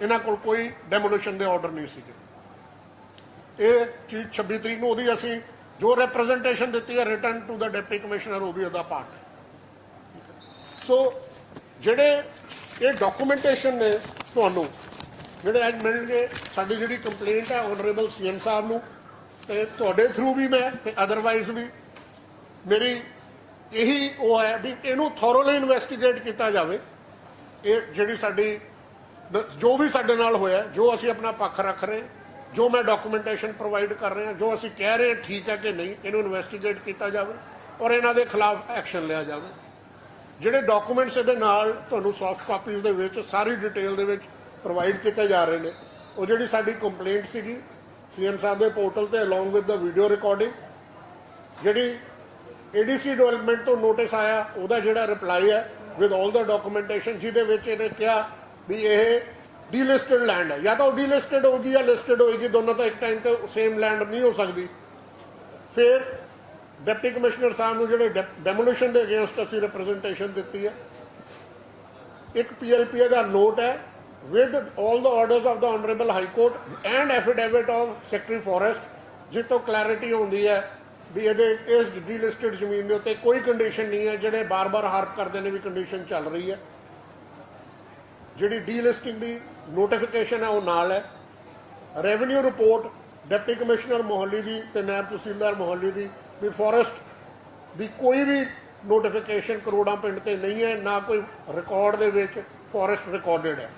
ਇਹਨਾਂ ਕੋਲ ਕੋਈ ਡੈਮੋਲੀਸ਼ਨ ਦੇ ਆਰਡਰ ਨਹੀਂ ਸੀਗੇ। ਇਹ ਚੀਜ਼ 26 ਤਰੀਕ ਨੂੰ ਉਹਦੀ ਅਸੀਂ ਜੋ ਰਿਪਰੈਜ਼ੈਂਟੇਸ਼ਨ ਦਿੱਤੀ ਹੈ ਰਿਟਰਨ ਟੂ ਦਾ ਡਿਪਟੀ ਕਮਿਸ਼ਨਰ, ਉਹ ਵੀ ਉਹਦਾ ਪਾਰਟ ਹੈ। ਸੋ ਜਿਹੜੇ ਇਹ ਡਾਕੂਮੈਂਟੇਸ਼ਨ ਨੇ ਤੁਹਾਨੂੰ ਜਿਹੜੇ ਅੱਜ ਮਿਲਣਗੇ, ਸਾਡੀ ਜਿਹੜੀ ਕੰਪਲੇਂਟ ਹੈ ਆਨਰੇਬਲ ਸੀਐਮ ਸਾਹਿਬ ਨੂੰ ਤੇ ਤੁਹਾਡੇ ਥਰੂ ਵੀ ਮੈਂ ਤੇ ਅਦਰਵਾਈਜ਼ ਵੀ ਮੇਰੀ ਇਹੀ ਉਹ ਹੈ ਵੀ ਇਹਨੂੰ ਥੋਰੋਲੀ ਇਨਵੈਸਟੀਗੇਟ ਕੀਤਾ ਜਾਵੇ। ਇਹ ਜਿਹੜੀ ਸਾਡੀ ਜੋ ਵੀ ਸਾਡੇ ਨਾਲ ਹੋਇਆ, ਜੋ ਅਸੀਂ ਆਪਣਾ ਪੱਖ ਰੱਖ ਰਹੇ, ਜੋ ਮੈਂ ਡਾਕੂਮੈਂਟੇਸ਼ਨ ਪ੍ਰੋਵਾਈਡ ਕਰ ਰਹੇ ਹਾਂ, ਜੋ ਅਸੀਂ ਕਹਿ ਰਹੇ ਹਾਂ ਠੀਕ ਹੈ ਕਿ ਨਹੀਂ, ਇਹਨੂੰ ਇਨਵੈਸਟੀਗੇਟ ਕੀਤਾ ਜਾਵੇ ਔਰ ਇਹਨਾਂ ਦੇ ਖਿਲਾਫ ਐਕਸ਼ਨ ਲਿਆ ਜਾਵੇ। ਜਿਹੜੇ ਡਾਕੂਮੈਂਟਸ ਇਹਦੇ ਨਾਲ ਤੁਹਾਨੂੰ ਸੌਫਟ ਕਾਪੀਜ਼ ਦੇ ਵਿੱਚ ਸਾਰੀ ਡਿਟੇਲ ਦੇ ਵਿੱਚ ਪ੍ਰੋਵਾਈਡ ਕੀਤੇ ਜਾ ਰਹੇ ਨੇ, ਉਹ ਜਿਹੜੀ ਸਾਡੀ ਕੰਪਲੇਂਟ ਸੀਗੀ ਸੀਐਮ ਸਾਹਿਬ ਦੇ ਪੋਰਟਲ ਤੇ along with the video recording, ਜਿਹੜੀ ਏਡੀਸੀ ਡਿਵੈਲਪਮੈਂਟ ਤੋਂ ਨੋਟਿਸ ਆਇਆ ਉਹਦਾ ਜਿਹੜਾ ਰਿਪਲਾਈ ਹੈ ਵਿਦ ਆਲ ਦਾ ਡਾਕੂਮੈਂਟੇਸ਼ਨ, ਜਿਹਦੇ ਵਿੱਚ ਇਹਨੇ ਕਿਹਾ ਵੀ ਇਹ ਡੀਲਿਸਟਡ ਲੈਂਡ ਹੈ। ਜਾਂ ਤਾਂ ਉਹ ਡੀਲਿਸਟਡ ਹੋਗੀ ਜਾਂ ਲਿਸਟਡ ਹੋਏਗੀ, ਦੋਨੋਂ ਤਾਂ ਇੱਕ ਟਾਈਮ ਤੇ ਸੇਮ ਲੈਂਡ ਨਹੀਂ ਹੋ ਸਕਦੀ। ਫਿਰ ਡਿਪਟੀ ਕਮਿਸ਼ਨਰ ਸਾਹਿਬ ਨੂੰ ਜਿਹੜੇ ਡੈਮੋਲੀਸ਼ਨ ਦੇ ਅਗੇਂਸਟ ਅਸੀਂ ਰਿਪਰੈਜ਼ੈਂਟੇਸ਼ਨ ਦਿੱਤੀ ਹੈ। ਇੱਕ ਪੀਐਲਪੀਏ ਦਾ ਨੋਟ ਹੈ with all the orders of the honourable high court and affidavit of secretary forest, ਜਿਸ ਤੋਂ ਕਲੈਰਿਟੀ ਹੁੰਦੀ ਹੈ ਵੀ ਇਹਦੇ ਇਸ ਡੀਲਿਸਟਡ ਜ਼ਮੀਨ ਦੇ ਉੱਤੇ ਕੋਈ ਕੰਡੀਸ਼ਨ ਨਹੀਂ ਹੈ। ਜਿਹੜੇ ਬਾਰ-ਬਾਰ ਹਾਰਪ ਕਰਦੇ ਨੇ ਵੀ ਕੰਡੀਸ਼ਨ ਚੱਲ ਰਹੀ ਹੈ। ਜਿਹੜੀ ਡੀਲਿਸਟਿੰਗ ਦੀ ਨੋਟੀਫਿਕੇਸ਼ਨ ਹੈ ਉਹ ਨਾਲ ਹੈ। Revenue report deputy commissioner Mohali ਦੀ ਤੇ ਨਾਇਬ ਤਹਿਸੀਲਦਾਰ ਮੋਹਾਲੀ ਦੀ ਵੀ ਫੋਰੈਸਟ ਦੀ ਕੋਈ ਵੀ ਨੋਟੀਫਿਕੇਸ਼ਨ ਕਰੋੜਾਂ ਪਿੰਡ ਤੇ ਨਹੀਂ ਹੈ, ਨਾ ਕੋਈ ਰਿਕਾਰਡ ਦੇ ਵਿੱਚ ਫੋਰੈਸਟ ਰਿਕਾਰਡਡ ਹੈ।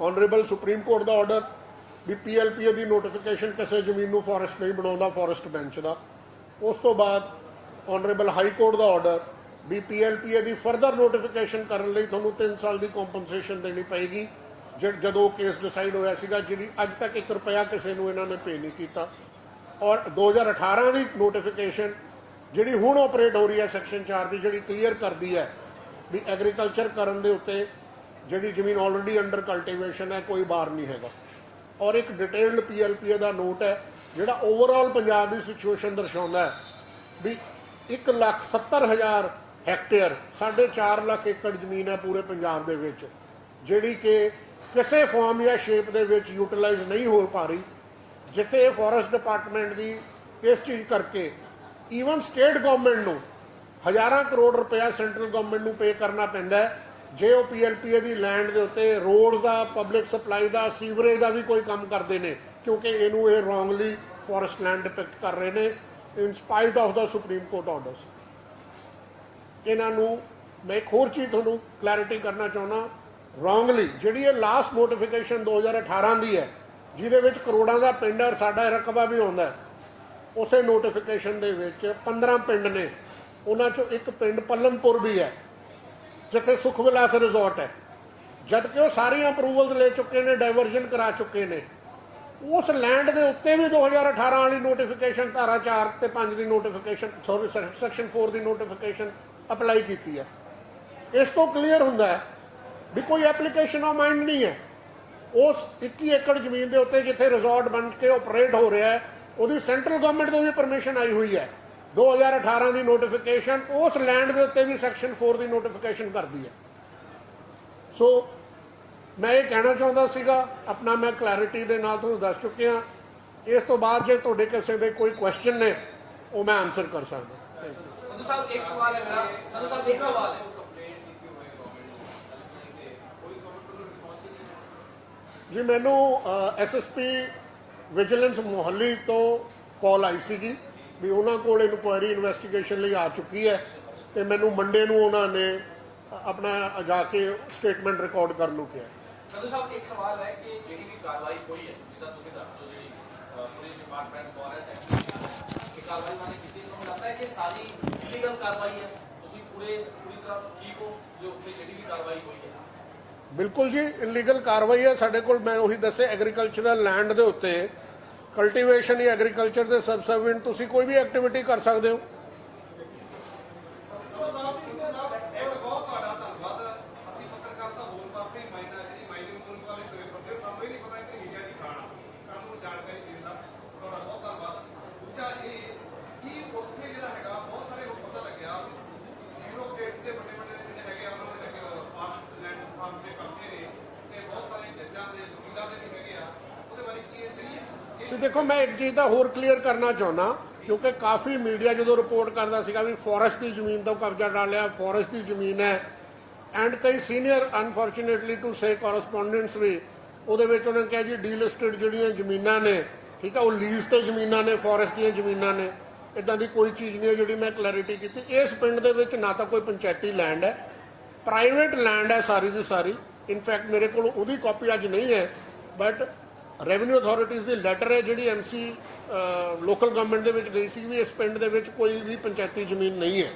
ਆਨਰੇਬਲ ਸੁਪਰੀਮ ਕੋਰਟ ਦਾ ਆਰਡਰ ਵੀ ਪੀਐਲਪੀਏ ਦੀ ਨੋਟੀਫਿਕੇਸ਼ਨ ਕਿਸੇ ਜ਼ਮੀਨ ਨੂੰ ਫੋਰੈਸਟ ਨਹੀਂ ਬਣਾਉਂਦਾ ਫੋਰੈਸਟ ਬੈਂਚ ਦਾ। ਉਸ ਤੋਂ ਬਾਅਦ ਆਨਰੇਬਲ ਹਾਈ ਕੋਰਟ ਦਾ ਆਰਡਰ ਵੀ ਪੀਐਲਪੀਏ ਦੀ ਫਰਦਰ ਨੋਟੀਫਿਕੇਸ਼ਨ ਕਰਨ ਲਈ ਤੁਹਾਨੂੰ 3 ਸਾਲ ਦੀ ਕੰਪਨਸੇਸ਼ਨ ਦੇਣੀ ਪਏਗੀ। ਜਦੋਂ ਕੇਸ ਡਿਸਾਈਡ ਹੋਇਆ ਸੀਗਾ, ਜਿਹੜੀ ਅੱਜ ਤੱਕ 1 ਰੁਪਇਆ ਕਿਸੇ ਨੂੰ ਇਹਨਾਂ ਨੇ ਪੇ ਨਹੀਂ ਕੀਤਾ। ਔਰ 2018 ਦੀ ਨੋਟੀਫਿਕੇਸ਼ਨ ਜਿਹੜੀ ਹੁਣ ਆਪਰੇਟ ਹੋ ਰਹੀ ਹੈ ਸੈਕਸ਼ਨ 4 ਦੀ, ਜਿਹੜੀ ਕਲੀਅਰ ਕਰਦੀ ਹੈ ਵੀ ਐਗਰੀਕਲਚਰ ਕਰਨ ਦੇ ਉੱਤੇ ਜਿਹੜੀ ਜ਼ਮੀਨ ਆਲਰੇਡੀ ਅੰਡਰ ਕਲਟੀਵੇਸ਼ਨ ਹੈ ਕੋਈ ਬਾਰ ਨਹੀਂ ਹੈਗਾ। ਔਰ ਇੱਕ ਡਿਟੇਲਡ ਪੀਐਲਪੀਏ ਦਾ ਨੋਟ ਹੈ ਜਿਹੜਾ ਓਵਰਆਲ ਪੰਜਾਬ ਦੀ ਸਿਚੁਏਸ਼ਨ ਦਰਸਾਉਂਦਾ ਹੈ ਵੀ 1,70,000 ਹੈਕਟੇਅਰ 4.5 ਲੱਖ ਏਕੜ ਜ਼ਮੀਨ ਹੈ ਪੂਰੇ ਪੰਜਾਬ ਦੇ ਵਿੱਚ, ਜਿਹੜੀ ਕਿ ਕਿਸੇ ਫਾਰਮ ਜਾਂ ਸ਼ੇਪ ਦੇ ਵਿੱਚ ਯੂਟਿਲਾਈਜ਼ ਨਹੀਂ ਹੋ ਪਾ ਰਹੀ। ਜਿੱਥੇ ਫੋਰੈਸਟ ਡਿਪਾਰਟਮੈਂਟ ਦੀ ਇਸ ਚੀਜ਼ ਕਰਕੇ ਈਵਨ ਸਟੇਟ ਗਵਰਨਮੈਂਟ ਨੂੰ ਹਜ਼ਾਰਾਂ ਕਰੋੜ ਰੁਪਇਆ ਸੈਂਟਰਲ ਗਵਰਨਮੈਂਟ ਨੂੰ ਪੇ ਕਰਨਾ ਪੈਂਦਾ ਹੈ ਜੇ ਉਹ ਪੀਐਲਪੀਏ ਦੀ ਲੈਂਡ ਦੇ ਉੱਤੇ ਰੋਡ ਦਾ, ਪਬਲਿਕ ਸਪਲਾਈ ਦਾ, ਸੀਵਰੇਜ ਦਾ ਵੀ ਕੋਈ ਕੰਮ ਕਰਦੇ ਨੇ, ਕਿਉਂਕਿ ਇਹਨੂੰ ਇਹ ਰੋਂਗਲੀ ਫੋਰੈਸਟ ਲੈਂਡ ਡਿਪਿਕਟ ਕਰ ਰਹੇ ਨੇ in spite of the supreme court orders. ਇਹਨਾਂ ਨੂੰ ਮੈਂ ਇੱਕ ਹੋਰ ਚੀਜ਼ ਤੁਹਾਨੂੰ ਕਲੈਰਿਟੀ ਕਰਨਾ ਚਾਹੁੰਦਾ, ਰੋਂਗਲੀ ਜਿਹੜੀ ਇਹ ਲਾਸਟ ਨੋਟੀਫਿਕੇਸ਼ਨ 2018 ਦੀ ਹੈ ਜਿਹਦੇ ਵਿੱਚ ਕਰੋੜਾਂ ਦਾ ਪਿੰਡ ਹੈ, ਸਾਡਾ ਰਕਬਾ ਵੀ ਆਉਂਦਾ ਹੈ, ਉਸੇ ਨੋਟੀਫਿਕੇਸ਼ਨ ਦੇ ਵਿੱਚ 15 ਪਿੰਡ ਨੇ, ਉਹਨਾਂ ਚੋਂ ਇੱਕ ਪਿੰਡ ਪੱਲਨਪੁਰ ਵੀ ਹੈ ਜਿੱਥੇ ਸੁਖ ਵਿਲਾਸ ਰਿਜ਼ੋਰਟ ਹੈ, ਜਦ ਕਿ ਉਹ ਸਾਰੀਆਂ ਅਪਰੂਵਲਸ ਲੈ ਚੁੱਕੇ ਨੇ, ਡਾਇਵਰਜਨ ਕਰਾ ਚੁੱਕੇ ਨੇ। ਉਸ ਲੈਂਡ ਦੇ ਉੱਤੇ ਵੀ 2018 ਵਾਲੀ ਨੋਟੀਫਿਕੇਸ਼ਨ ਧਾਰਾ 4 ਤੇ 5 ਦੀ ਨੋਟੀਫਿਕੇਸ਼ਨ, ਸੌਰੀ ਸੈਕਸ਼ਨ 4 ਦੀ ਨੋਟੀਫਿਕੇਸ਼ਨ ਅਪਲਾਈ ਕੀਤੀ ਹੈ। ਇਸ ਤੋਂ ਕਲੀਅਰ ਹੁੰਦਾ ਹੈ ਵੀ ਕੋਈ ਐਪਲੀਕੇਸ਼ਨ ਆਫ ਮਾਈਂਡ ਨਹੀਂ ਹੈ। ਉਸ 21 ਏਕੜ ਜ਼ਮੀਨ ਦੇ ਉੱਤੇ ਜਿੱਥੇ ਰਿਜ਼ੋਰਟ ਬਣ ਕੇ ਆਪਰੇਟ ਹੋ ਰਿਹਾ ਹੈ, ਉਹਦੀ ਸੈਂਟਰਲ ਗਵਰਨਮੈਂਟ ਤੋਂ ਵੀ ਪਰਮਿਸ਼ਨ ਆਈ ਹੋਈ ਹੈ। 2018 ਦੀ ਨੋਟੀਫਿਕੇਸ਼ਨ ਉਸ ਲੈਂਡ ਦੇ ਉੱਤੇ ਵੀ ਸੈਕਸ਼ਨ 4 ਦੀ ਨੋਟੀਫਿਕੇਸ਼ਨ ਕਰਦੀ ਹੈ। ਸੋ ਮੈਂ ਇਹ ਕਹਿਣਾ ਚਾਹੁੰਦਾ ਸੀਗਾ, ਆਪਣਾ ਮੈਂ ਕਲੈਰਿਟੀ ਦੇ ਨਾਲ ਤੁਹਾਨੂੰ ਦੱਸ ਚੁੱਕਿਆ। ਇਸ ਤੋਂ ਬਾਅਦ ਜੇ ਤੁਹਾਡੇ ਕਿਸੇ ਦੇ ਕੋਈ ਕੁਐਸਚਨ ਨੇ ਉਹ ਮੈਂ ਆਨਸਰ ਕਰ ਸਕਦਾ। ਸੰਧੂ ਸਾਹਿਬ ਇੱਕ ਸਵਾਲ ਹੈ ਮੇਰਾ, ਸੰਧੂ ਸਾਹਿਬ ਇੱਕ ਸਵਾਲ ਹੈ ਜੀ। ਮੈਨੂੰ ਐਸਐਸਪੀ ਵਿਜੀਲੈਂਸ ਮੋਹਾਲੀ ਤੋਂ ਕਾਲ ਆਈ ਸੀਗੀ ਵੀ ਉਹਨਾਂ ਕੋਲ ਇਨਕੁਆਇਰੀ ਇਨਵੈਸਟੀਗੇਸ਼ਨ ਲਈ ਆ ਚੁੱਕੀ ਹੈ ਤੇ ਮੈਨੂੰ ਮੰਡੇ ਨੂੰ ਉਹਨਾਂ ਨੇ ਆਪਣਾ ਜਾ ਕੇ ਸਟੇਟਮੈਂਟ ਰਿਕਾਰਡ ਕਰਨ ਨੂੰ ਕਿਹਾ। ਸੰਧੂ ਸਾਹਿਬ ਇੱਕ ਸਵਾਲ ਹੈ ਕਿ ਜਿਹੜੀ ਵੀ ਕਾਰਵਾਈ ਹੋਈ ਹੈ ਜਿੱਦਾਂ ਤੁਸੀਂ ਦੱਸ ਦਿਓ ਜਿਹੜੀ ਪੁਲਿਸ ਡਿਪਾਰਟਮੈਂਟ ਫੋਰੈਸਟ ਐਕਟ ਦੀ ਕਾਰਵਾਈ ਉਹਨਾਂ ਨੇ ਕੀਤੀ, ਤੁਹਾਨੂੰ ਲੱਗਦਾ ਹੈ ਕਿ ਸਾਰੀ ਇਲੀਗਲ ਕਾਰਵਾਈ ਹੈ? ਤੁਸੀਂ ਪੂਰੀ ਤਰ੍ਹਾਂ ਠੀਕ ਹੋ ਜੋ ਉੱਥੇ ਜਿਹੜੀ ਵੀ ਕਾਰਵਾਈ ਹੋਈ ਹੈ? ਬਿਲਕੁਲ ਜੀ, ਇਲੀਗਲ ਕਾਰਵਾਈ ਹੈ। ਸਾਡੇ ਕੋਲ ਮੈਂ ਉਹੀ ਦੱਸਿਆ ਐਗਰੀਕਲਚਰਲ ਲੈਂਡ ਦੇ ਉੱਤੇ ਕਲਟੀਵੇਸ਼ਨ ਜਾਂ ਐਗਰੀਕਲਚਰ ਦੇ ਸਬਸਰਵੀਐਂਟ ਤੁਸੀਂ ਕੋਈ ਵੀ ਐਕਟੀਵਿਟੀ ਕਰ ਸਕਦੇ ਹੋ। ਤੁਸੀਂ ਦੇਖੋ, ਮੈਂ ਇੱਕ ਚੀਜ਼ ਦਾ ਹੋਰ ਕਲੀਅਰ ਕਰਨਾ ਚਾਹੁੰਦਾ, ਕਿਉਂਕਿ ਕਾਫੀ ਮੀਡੀਆ ਜਦੋਂ ਰਿਪੋਰਟ ਕਰਦਾ ਸੀਗਾ ਵੀ ਫੋਰੈਸਟ ਦੀ ਜ਼ਮੀਨ ਤੋਂ ਕਬਜ਼ਾ ਕਰ ਲਿਆ, ਫੋਰੈਸਟ ਦੀ ਜ਼ਮੀਨ ਹੈ, ਐਂਡ ਕਈ ਸੀਨੀਅਰ ਅਨਫੋਰਚੂਨੇਟਲੀ ਟੂ ਸੇ ਕੋਰਸਪੋਂਡੈਂਟਸ ਵੀ ਉਹਦੇ ਵਿੱਚ ਉਹਨਾਂ ਨੇ ਕਿਹਾ ਜੀ ਡੀਲਿਸਟਡ ਜਿਹੜੀਆਂ ਜ਼ਮੀਨਾਂ ਨੇ, ਠੀਕ ਹੈ, ਉਹ ਲੀਜ਼ ਤੇ ਜ਼ਮੀਨਾਂ ਨੇ, ਫੋਰੈਸਟ ਦੀਆਂ ਜ਼ਮੀਨਾਂ ਨੇ। ਇੱਦਾਂ ਦੀ ਕੋਈ ਚੀਜ਼ ਨਹੀਂ ਹੈ ਜਿਹੜੀ ਮੈਂ ਕਲੈਰਿਟੀ ਕੀਤੀ। ਇਸ ਪਿੰਡ ਦੇ ਵਿੱਚ ਨਾ ਤਾਂ ਕੋਈ ਪੰਚਾਇਤੀ ਲੈਂਡ ਹੈ, ਪ੍ਰਾਈਵੇਟ ਲੈਂਡ ਹੈ ਸਾਰੀ ਦੀ ਸਾਰੀ। ਇਨਫੈਕਟ ਮੇਰੇ ਕੋਲ ਉਹਦੀ ਕਾਪੀ ਅੱਜ ਨਹੀਂ ਹੈ, but revenue authorities the letter ਹੈ ਜਿਹੜੀ ਐਮਸੀ ਲੋਕਲ ਗਵਰਨਮੈਂਟ ਦੇ ਵਿੱਚ ਗਈ ਸੀ ਵੀ ਇਸ ਪਿੰਡ ਦੇ ਵਿੱਚ ਕੋਈ ਵੀ ਪੰਚਾਇਤੀ ਜ਼ਮੀਨ ਨਹੀਂ ਹੈ।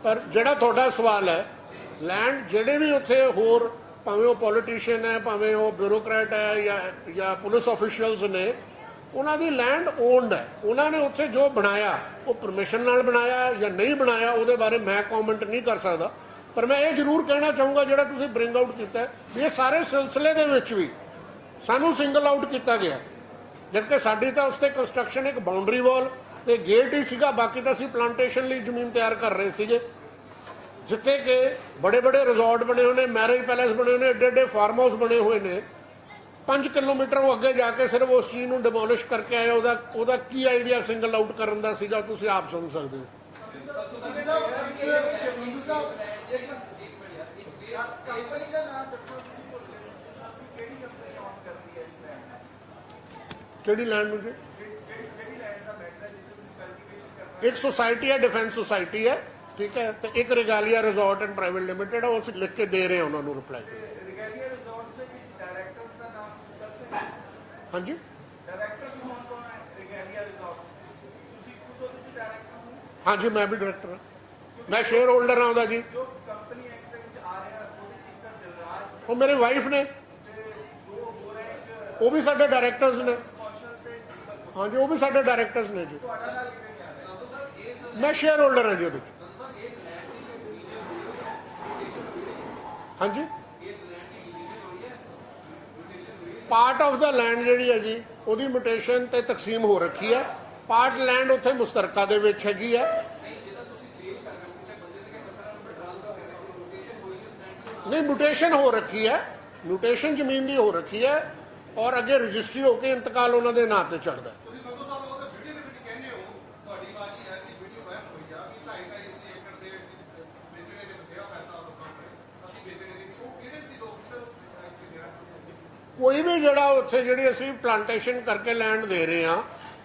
ਪਰ ਜਿਹੜਾ ਤੁਹਾਡਾ ਸਵਾਲ ਹੈ, ਲੈਂਡ ਜਿਹੜੇ ਵੀ ਉੱਥੇ ਹੋਰ ਭਾਵੇਂ ਉਹ ਪੋਲੀਟੀਸ਼ੀਅਨ ਹੈ, ਭਾਵੇਂ ਉਹ ਬਿਊਰੋਕਰੈਟ ਹੈ ਜਾਂ ਪੁਲਿਸ ਆਫੀਸ਼ੀਅਲਸ ਨੇ, ਉਹਨਾਂ ਦੀ ਲੈਂਡ ਓਨਡ ਹੈ। ਉਹਨਾਂ ਨੇ ਉੱਥੇ ਜੋ ਬਣਾਇਆ ਉਹ ਪਰਮਿਸ਼ਨ ਨਾਲ ਬਣਾਇਆ ਜਾਂ ਨਹੀਂ ਬਣਾਇਆ ਉਹਦੇ ਬਾਰੇ ਮੈਂ ਕਮੈਂਟ ਨਹੀਂ ਕਰ ਸਕਦਾ। ਪਰ ਮੈਂ ਇਹ ਜ਼ਰੂਰ ਕਹਿਣਾ ਚਾਹੂੰਗਾ ਜਿਹੜਾ ਤੁਸੀਂ ਬ੍ਰਿੰਗ ਆਊਟ ਕੀਤਾ ਵੀ ਇਹ ਸਾਰੇ ਸਿਲਸਿਲੇ ਦੇ ਵਿੱਚ ਵੀ ਸਾਨੂੰ ਸਿੰਗਲ ਆਊਟ ਕੀਤਾ ਗਿਆ, ਜਦਕਿ ਸਾਡੀ ਤਾਂ ਉਸ 'ਤੇ ਕੰਸਟਰਕਸ਼ਨ ਇੱਕ ਬਾਉਂਡਰੀ ਵਾਲ ਤੇ ਗੇਟ ਹੀ ਸੀਗਾ, ਬਾਕੀ ਤਾਂ ਅਸੀਂ ਪਲਾਂਟੇਸ਼ਨ ਲਈ ਜ਼ਮੀਨ ਤਿਆਰ ਕਰ ਰਹੇ ਸੀਗੇ, ਜਿੱਥੇ ਕਿ ਬੜੇ ਬੜੇ ਰਿਜ਼ੋਰਟ ਬਣੇ ਹੋਏ ਨੇ, ਮੈਰਿਜ ਪੈਲੇਸ ਬਣੇ ਹੋਏ ਨੇ, ਏਡੇ ਏਡੇ ਫਾਰਮ ਹਾਊਸ ਬਣੇ ਹੋਏ ਨੇ। 5 ਕਿਲੋਮੀਟਰ ਉਹ ਅੱਗੇ ਜਾ ਕੇ ਸਿਰਫ ਉਸ ਚੀਜ਼ ਨੂੰ ਡਿਮੋਲਿਸ਼ ਕਰਕੇ ਆਏ। ਉਹਦਾ ਕੀ ਆਈਡੀਆ ਸਿੰਗਲ ਆਊਟ ਕਰਨ ਦਾ ਸੀਗਾ, ਤੁਸੀਂ ਆਪ ਸਮਝ ਸਕਦੇ ਹੋ। ਕਿਹੜੀ ਲੈਂਡ ਨੂੰ ਜੀ? ਇੱਕ ਸੁਸਾਇਟੀ ਹੈ, ਡਿਫੈਂਸ ਸੁਸਾਇਟੀ ਹੈ, ਠੀਕ ਹੈ, ਤੇ ਇੱਕ ਰਿਗਾਲੀਆ ਰਿਜ਼ੋਰਟ ਐਂਡ ਪ੍ਰਾਈਵੇਟ ਲਿਮਿਟਡ ਹੈ। ਉਹ ਅਸੀਂ ਲਿਖ ਕੇ ਦੇ ਰਹੇ ਹਾਂ ਉਹਨਾਂ ਨੂੰ ਰਿਪਲਾਈ। ਹਾਂਜੀ, ਹਾਂਜੀ ਮੈਂ ਵੀ ਡਾਇਰੈਕਟਰ ਹਾਂ, ਮੈਂ ਸ਼ੇਅਰ ਹੋਲਡਰ ਹਾਂ ਉਹਦਾ ਜੀ। ਉਹ ਮੇਰੀ ਵਾਈਫ ਨੇ, ਉਹ ਵੀ ਸਾਡੇ ਡਾਇਰੈਕਟਰਸ ਨੇ। ਹਾਂਜੀ, ਉਹ ਵੀ ਸਾਡੇ ਡਾਇਰੈਕਟਰਸ ਨੇ ਜੀ। ਮੈਂ ਸ਼ੇਅਰ ਹੋਲਡਰ ਹਾਂ ਜੀ ਉਹਦੇ 'ਚ। ਹਾਂਜੀ, ਪਾਰਟ ਆਫ ਦਾ ਲੈਂਡ ਜਿਹੜੀ ਹੈ ਜੀ ਉਹਦੀ ਮਿਊਟੇਸ਼ਨ ਤੇ ਤਕਸੀਮ ਹੋ ਰੱਖੀ ਹੈ। ਪਾਰਟ ਲੈਂਡ ਉੱਥੇ ਮੁਸ਼ਤਰਕਾ ਦੇ ਵਿੱਚ ਹੈਗੀ ਹੈ। ਨਹੀਂ, ਮਿਊਟੇਸ਼ਨ ਹੋ ਰੱਖੀ ਹੈ, ਮਿਊਟੇਸ਼ਨ ਜ਼ਮੀਨ ਦੀ ਹੋ ਰੱਖੀ ਹੈ ਔਰ ਅੱਗੇ ਰਜਿਸਟਰੀ ਹੋ ਕੇ ਇੰਤਕਾਲ ਉਹਨਾਂ ਦੇ ਨਾਂ ਤੇ ਚੜ੍ਹਦਾ। ਕੋਈ ਵੀ ਜਿਹੜਾ ਉੱਥੇ ਜਿਹੜੀ ਅਸੀਂ ਪਲਾਂਟੇਸ਼ਨ ਕਰਕੇ ਲੈਂਡ ਦੇ ਰਹੇ ਹਾਂ,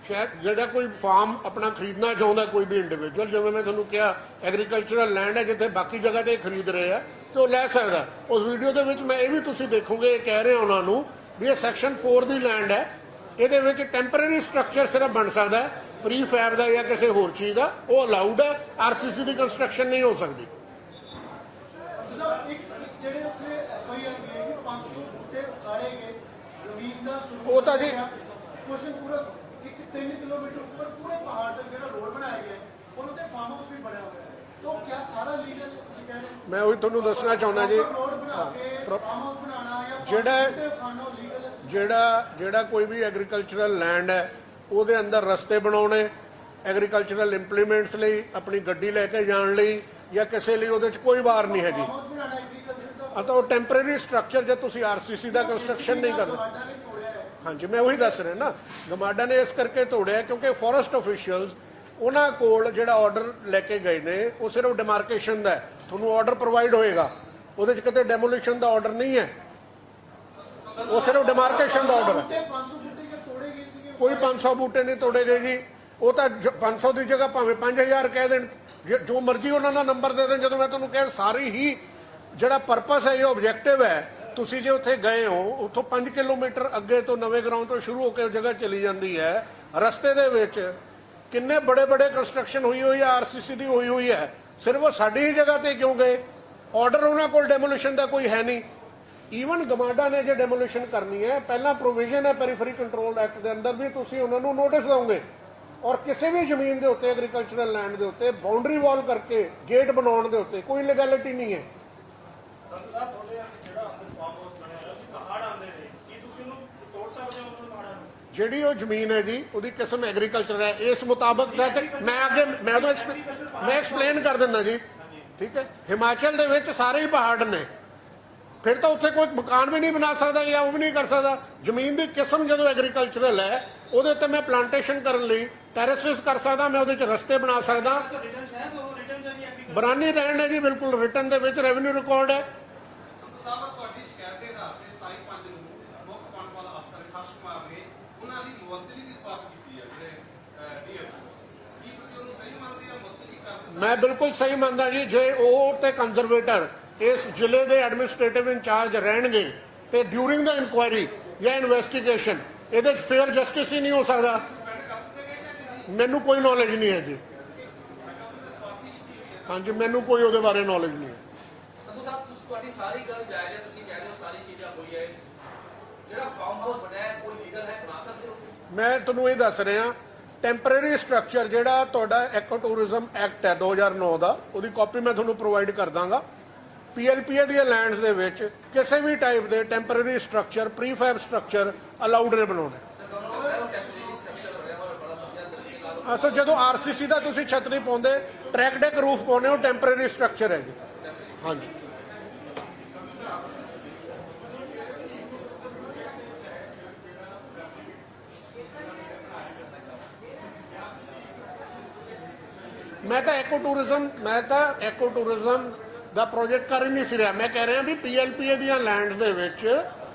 ਸ਼ਾਇਦ ਜਿਹੜਾ ਕੋਈ ਫਾਰਮ ਆਪਣਾ ਖਰੀਦਣਾ ਚਾਹੁੰਦਾ ਕੋਈ ਵੀ ਇੰਡੀਵਿਜੂਅਲ, ਜਿਵੇਂ ਮੈਂ ਤੁਹਾਨੂੰ ਕਿਹਾ ਐਗਰੀਕਲਚਰਲ ਲੈਂਡ ਹੈ ਜਿੱਥੇ ਬਾਕੀ ਜਗ੍ਹਾ ਤੇ ਖਰੀਦ ਰਹੇ ਆ, ਤੇ ਉਹ ਲੈ ਸਕਦਾ। ਉਸ ਵੀਡੀਓ ਦੇ ਵਿੱਚ ਮੈਂ ਇਹ ਵੀ ਤੁਸੀਂ ਦੇਖੋਗੇ, ਇਹ ਕਹਿ ਰਹੇ ਉਹਨਾਂ ਨੂੰ ਵੀ ਇਹ ਸੈਕਸ਼ਨ 4 ਦੀ ਲੈਂਡ ਹੈ, ਇਹਦੇ ਵਿੱਚ ਟੈਂਪਰੇਰੀ ਸਟਰਕਚਰ ਸਿਰਫ ਬਣ ਸਕਦਾ ਹੈ, ਪ੍ਰੀ ਫੈਬ ਦਾ ਜਾਂ ਕਿਸੇ ਹੋਰ ਚੀਜ਼ ਦਾ, ਉਹ ਅਲਾਊਡ ਹੈ। ਆਰਸੀਸੀ ਦੀ ਕੰਸਟਰਕਸ਼ਨ ਨਹੀਂ ਹੋ ਸਕਦੀ। ਉਹ ਤਾਂ ਜੀ ਕੁਐਸਚਨ ਪੂਰਾ 3 ਕਿਲੋਮੀਟਰ ਉੱਪਰ ਪੂਰੇ ਪਹਾੜ ਤੇ ਜਿਹੜਾ ਰੋਡ ਬਣਾਇਆ ਗਿਆ ਉਹਨੂੰ ਤੇ ਫਾਰਮ ਹਾਊਸ ਵੀ ਬਣਿਆ ਹੋਇਆ ਹੈ, ਤਾਂ ਕਿਆ ਸਾਰਾ ਲੀਗਲ ਤੁਸੀਂ ਕਹਿ ਰਹੇ ਹੋ? ਮੈਂ ਉਹੀ ਤੁਹਾਨੂੰ ਦੱਸਣਾ ਚਾਹੁੰਦਾ ਜੀ, ਰੋਡ ਬਣਾ ਕੇ ਫਾਰਮ ਹਾਊਸ ਬਣਾਉਣਾ ਜਾਂ ਜਿਹੜਾ ਕੋਈ ਵੀ ਐਗਰੀਕਲਚਰਲ ਲੈਂਡ ਹੈ ਉਹਦੇ ਅੰਦਰ ਰਸਤੇ ਬਣਾਉਣੇ, ਐਗਰੀਕਲਚਰਲ ਇੰਪਲੀਮੈਂਟਸ ਲਈ, ਆਪਣੀ ਗੱਡੀ ਲੈ ਕੇ ਜਾਣ ਲਈ ਜਾਂ ਕਿਸੇ ਲਈ, ਉਹਦੇ 'ਚ ਕੋਈ ਵਾਰ ਨਹੀਂ ਹੈਗੀ। ਫਾਰਮ ਹਾਊਸ ਬਣਾਉਣਾ ਐਗਰੀਕਲਚਰ ਦਾ ਤਾਂ ਉਹ ਟੈਂਪਰੇਰੀ ਸਟਰਕਚਰ ਜੇ ਤੁਸੀਂ ਆਰਸੀਸੀ ਦਾ ਕੰਸਟਰਕਸ਼ਨ ਨਹੀਂ ਕਰਦੇ। ਹਾਂਜੀ, ਮੈਂ ਉਹੀ ਦੱਸ ਰਿਹਾ ਨਾ, ਗਮਾਡਾ ਨੇ ਇਸ ਕਰਕੇ ਤੋੜਿਆ ਕਿਉਂਕਿ ਫੋਰੈਸਟ ਆਫੀਸ਼ੀਅਲਸ ਉਹਨਾਂ ਕੋਲ ਜਿਹੜਾ ਆਰਡਰ ਲੈ ਕੇ ਗਏ ਨੇ ਉਹ ਸਿਰਫ ਡਿਮਾਰਕੇਸ਼ਨ ਦਾ ਹੈ। ਤੁਹਾਨੂੰ ਆਰਡਰ ਪ੍ਰੋਵਾਈਡ ਹੋਏਗਾ, ਉਹਦੇ 'ਚ ਕਿਤੇ ਡੈਮੋਲੀਸ਼ਨ ਦਾ ਆਰਡਰ ਨਹੀਂ ਹੈ, ਉਹ ਸਿਰਫ ਡਿਮਾਰਕੇਸ਼ਨ ਦਾ ਆਰਡਰ ਹੈ। ਕੋਈ 500 ਬੂਟੇ ਨਹੀਂ ਤੋੜੇ ਗਏ ਜੀ, ਉਹ ਤਾਂ 500 ਦੀ ਜਗ੍ਹਾ ਭਾਵੇਂ 5000 ਕਹਿ ਦੇਣ, ਜੋ ਮਰਜ਼ੀ ਉਹਨਾਂ ਦਾ ਨੰਬਰ ਦੇ ਦੇਣ। ਜਦੋਂ ਮੈਂ ਤੁਹਾਨੂੰ ਕਿਹਾ ਸਾਰੀ ਹੀ ਜਿਹੜਾ ਪਰਪਸ ਹੈ, ਇਹ ਆਬਜੈਕਟਿਵ ਹੈ, ਤੁਸੀਂ ਜੇ ਉੱਥੇ ਗਏ ਹੋ, ਉੱਥੋਂ 5 ਕਿਲੋਮੀਟਰ ਅੱਗੇ ਤੋਂ ਨਵੇਂ ਗਰਾਊਂਡ ਤੋਂ ਸ਼ੁਰੂ ਹੋ ਕੇ ਉਹ ਜਗ੍ਹਾ ਚਲੀ ਜਾਂਦੀ ਹੈ। ਰਸਤੇ ਦੇ ਵਿੱਚ ਕਿੰਨੇ ਬੜੇ ਬੜੇ ਕੰਸਟਰਕਸ਼ਨ ਹੋਈ ਹੋਈ ਹੈ, ਆਰਸੀਸੀ ਦੀ ਹੋਈ ਹੈ। ਸਿਰਫ ਉਹ ਸਾਡੀ ਹੀ ਜਗ੍ਹਾ ਤੇ ਕਿਉਂ ਗਏ? ਆਰਡਰ ਉਹਨਾਂ ਕੋਲ ਡੈਮੋਲੀਸ਼ਨ ਦਾ ਕੋਈ ਹੈ ਨਹੀਂ। ਈਵਨ ਗਮਾਡਾ ਨੇ ਜੇ ਡੈਮੋਲੀਸ਼ਨ ਕਰਨੀ ਹੈ, ਪਹਿਲਾਂ ਪ੍ਰੋਵੀਜ਼ਨ ਹੈ ਪੈਰੀਫਰੀ ਕੰਟਰੋਲ ਐਕਟ ਦੇ ਅੰਦਰ ਵੀ ਤੁਸੀਂ ਉਹਨਾਂ ਨੂੰ ਨੋਟਿਸ ਦਿਓਗੇ, ਔਰ ਕਿਸੇ ਵੀ ਜ਼ਮੀਨ ਦੇ ਉੱਤੇ ਐਗਰੀਕਲਚਰਲ ਲੈਂਡ ਦੇ ਉੱਤੇ ਬਾਉਂਡਰੀ ਵਾਲ ਕਰਕੇ ਗੇਟ ਬਣਾਉਣ ਦੇ ਉੱਤੇ ਕੋਈ ਲੀਗੈਲਿਟੀ ਨਹੀਂ ਹੈ। ਜਿਹੜੀ ਉਹ ਜ਼ਮੀਨ ਹੈ ਜੀ, ਉਹਦੀ ਕਿਸਮ ਐਗਰੀਕਲਚਰ ਹੈ, ਇਸ ਮੁਤਾਬਕ ਮੈਂ ਐਕਸਪਲੇਨ ਕਰ ਦਿੰਦਾ ਜੀ, ਠੀਕ ਹੈ। ਹਿਮਾਚਲ ਦੇ ਵਿੱਚ ਸਾਰੇ ਹੀ ਪਹਾੜ ਨੇ, ਫਿਰ ਤਾਂ ਉੱਥੇ ਕੋਈ ਮਕਾਨ ਵੀ ਨਹੀਂ ਬਣਾ ਸਕਦਾ ਜਾਂ ਉਹ ਵੀ ਨਹੀਂ ਕਰ ਸਕਦਾ। ਜ਼ਮੀਨ ਦੀ ਕਿਸਮ ਜਦੋਂ ਐਗਰੀਕਲਚਰਲ ਹੈ, ਉਹਦੇ ਉੱਤੇ ਮੈਂ ਪਲਾਂਟੇਸ਼ਨ ਕਰਨ ਲਈ ਟੈਰੇਸਿਸ ਕਰ ਸਕਦਾ, ਮੈਂ ਉਹਦੇ 'ਚ ਰਸਤੇ ਬਣਾ ਸਕਦਾ। ਬਰਾਨੀ ਲੈਂਡ ਹੈ ਜੀ, ਬਿਲਕੁਲ ਰਿਟਨ ਦੇ ਵਿੱਚ ਰੈਵਨਿਊ ਰਿਕਾਰਡ ਹੈ। ਤੁਹਾਡੀ ਸ਼ਿਕਾਇਤ ਦੇ ਆਧਾਰ ਤੇ 27/5 ਨੂੰ ਮੁੱਖ ਵਨਪਾਲ ਅਫਸਰ ਖਰਸ਼ ਕੁਮਾਰ ਨੇ ਉਹਨਾਂ ਦੀ ਮੁਅੱਤਲੀ ਦੀ ਸਿਫਾਰਿਸ਼ ਕੀਤੀ ਹੈ ਜਿਹੜੇ ਡੀਐਫਓ। ਕੀ ਤੁਸੀਂ ਉਹਨੂੰ ਸਹੀ ਮੰਨਦੇ ਜਾਂ ਮੁਅੱਤਲੀ ਕਰ ਦਿੱਤਾ? ਮੈਂ ਬਿਲਕੁਲ ਸਹੀ ਮੰਨਦਾ ਜੀ। ਜੇ ਉਹ ਤੇ ਕੰਜ਼ਰਵੇਟਰ ਇਸ ਜ਼ਿਲ੍ਹੇ ਦੇ ਐਡਮਿਨਿਸਟ੍ਰੇਟਿਵ ਇੰਚਾਰਜ ਰਹਿਣਗੇ ਤੇ ਡਿਊਰਿੰਗ ਦਾ ਇਨਕੁਆਇਰੀ ਜਾਂ ਇਨਵੈਸਟੀਗੇਸ਼ਨ ਇਹਦੇ 'ਚ ਫੇਅਰ ਜਸਟਿਸ ਹੀ ਨਹੀਂ ਹੋ ਸਕਦਾ। ਮੈਨੂੰ ਕੋਈ ਨੌਲੇਜ ਨਹੀਂ ਹੈ ਜੀ। ਹਾਂਜੀ, ਮੈਨੂੰ ਕੋਈ ਉਹਦੇ ਬਾਰੇ ਨੌਲੇਜ ਨਹੀਂ ਹੈ। ਸੰਧੂ ਸਾਹਿਬ, ਤੁਹਾਡੀ ਸਾਰੀ ਗੱਲ ਜਾਇਜ਼ ਹੈ, ਤੁਸੀਂ ਕਹਿ ਰਹੇ ਹੋ ਸਾਰੀ ਚੀਜ਼ਾਂ ਹੋਈ ਹੈ। ਜਿਹੜਾ ਫਾਰਮ ਹਾਊਸ ਬਣਿਆ ਹੈ, ਕੋਈ ਲੀਗਲ ਹੈ, ਬਣਾ ਸਕਦੇ ਹੋ? ਮੈਂ ਤੁਹਾਨੂੰ ਇਹ ਦੱਸ ਰਿਹਾ, ਟੈਂਪਰੇਰੀ ਸਟਰਕਚਰ ਜਿਹੜਾ ਤੁਹਾਡਾ ਐਕੋ ਟੂਰਿਜ਼ਮ ਐਕਟ ਹੈ 2009 ਦਾ, ਉਹਦੀ ਕਾਪੀ ਮੈਂ ਤੁਹਾਨੂੰ ਪ੍ਰੋਵਾਈਡ ਕਰ ਦਾਂਗਾ। PLPA ਦੀਆਂ ਲੈਂਡਸ ਦੇ ਵਿੱਚ ਕਿਸੇ ਵੀ ਟਾਈਪ ਦੇ ਟੈਂਪਰੇਰੀ ਸਟਰਕਚਰ, ਪ੍ਰੀਫੈਬ ਸਟਰਕਚਰ ਅਲਾਉਡ ਨੇ ਬਣਾਉਣੇ। ਅੱਛਾ, ਜਦੋਂ RCC ਦਾ ਤੁਸੀਂ ਛੱਤ ਨਹੀਂ ਪਾਉਂਦੇ, ਟਰੈਕ ਡੈਕ ਰੂਫ ਪਾਉਂਦੇ ਹੋ, ਟੈਂਪਰੇਰੀ ਸਟਰਕਚਰ ਹੈ ਜੀ। ਹਾਂਜੀ, ਮੈਂ ਤਾਂ ਐਕੋ ਟੂਰਿਜ਼ਮ ਦਾ ਪ੍ਰੋਜੈਕਟ ਕਰ ਹੀ ਨਹੀਂ ਸੀ ਰਿਹਾ। ਮੈਂ ਕਹਿ ਰਿਹਾ ਵੀ PLPA ਦੀਆਂ ਲੈਂਡਸ ਦੇ ਵਿੱਚ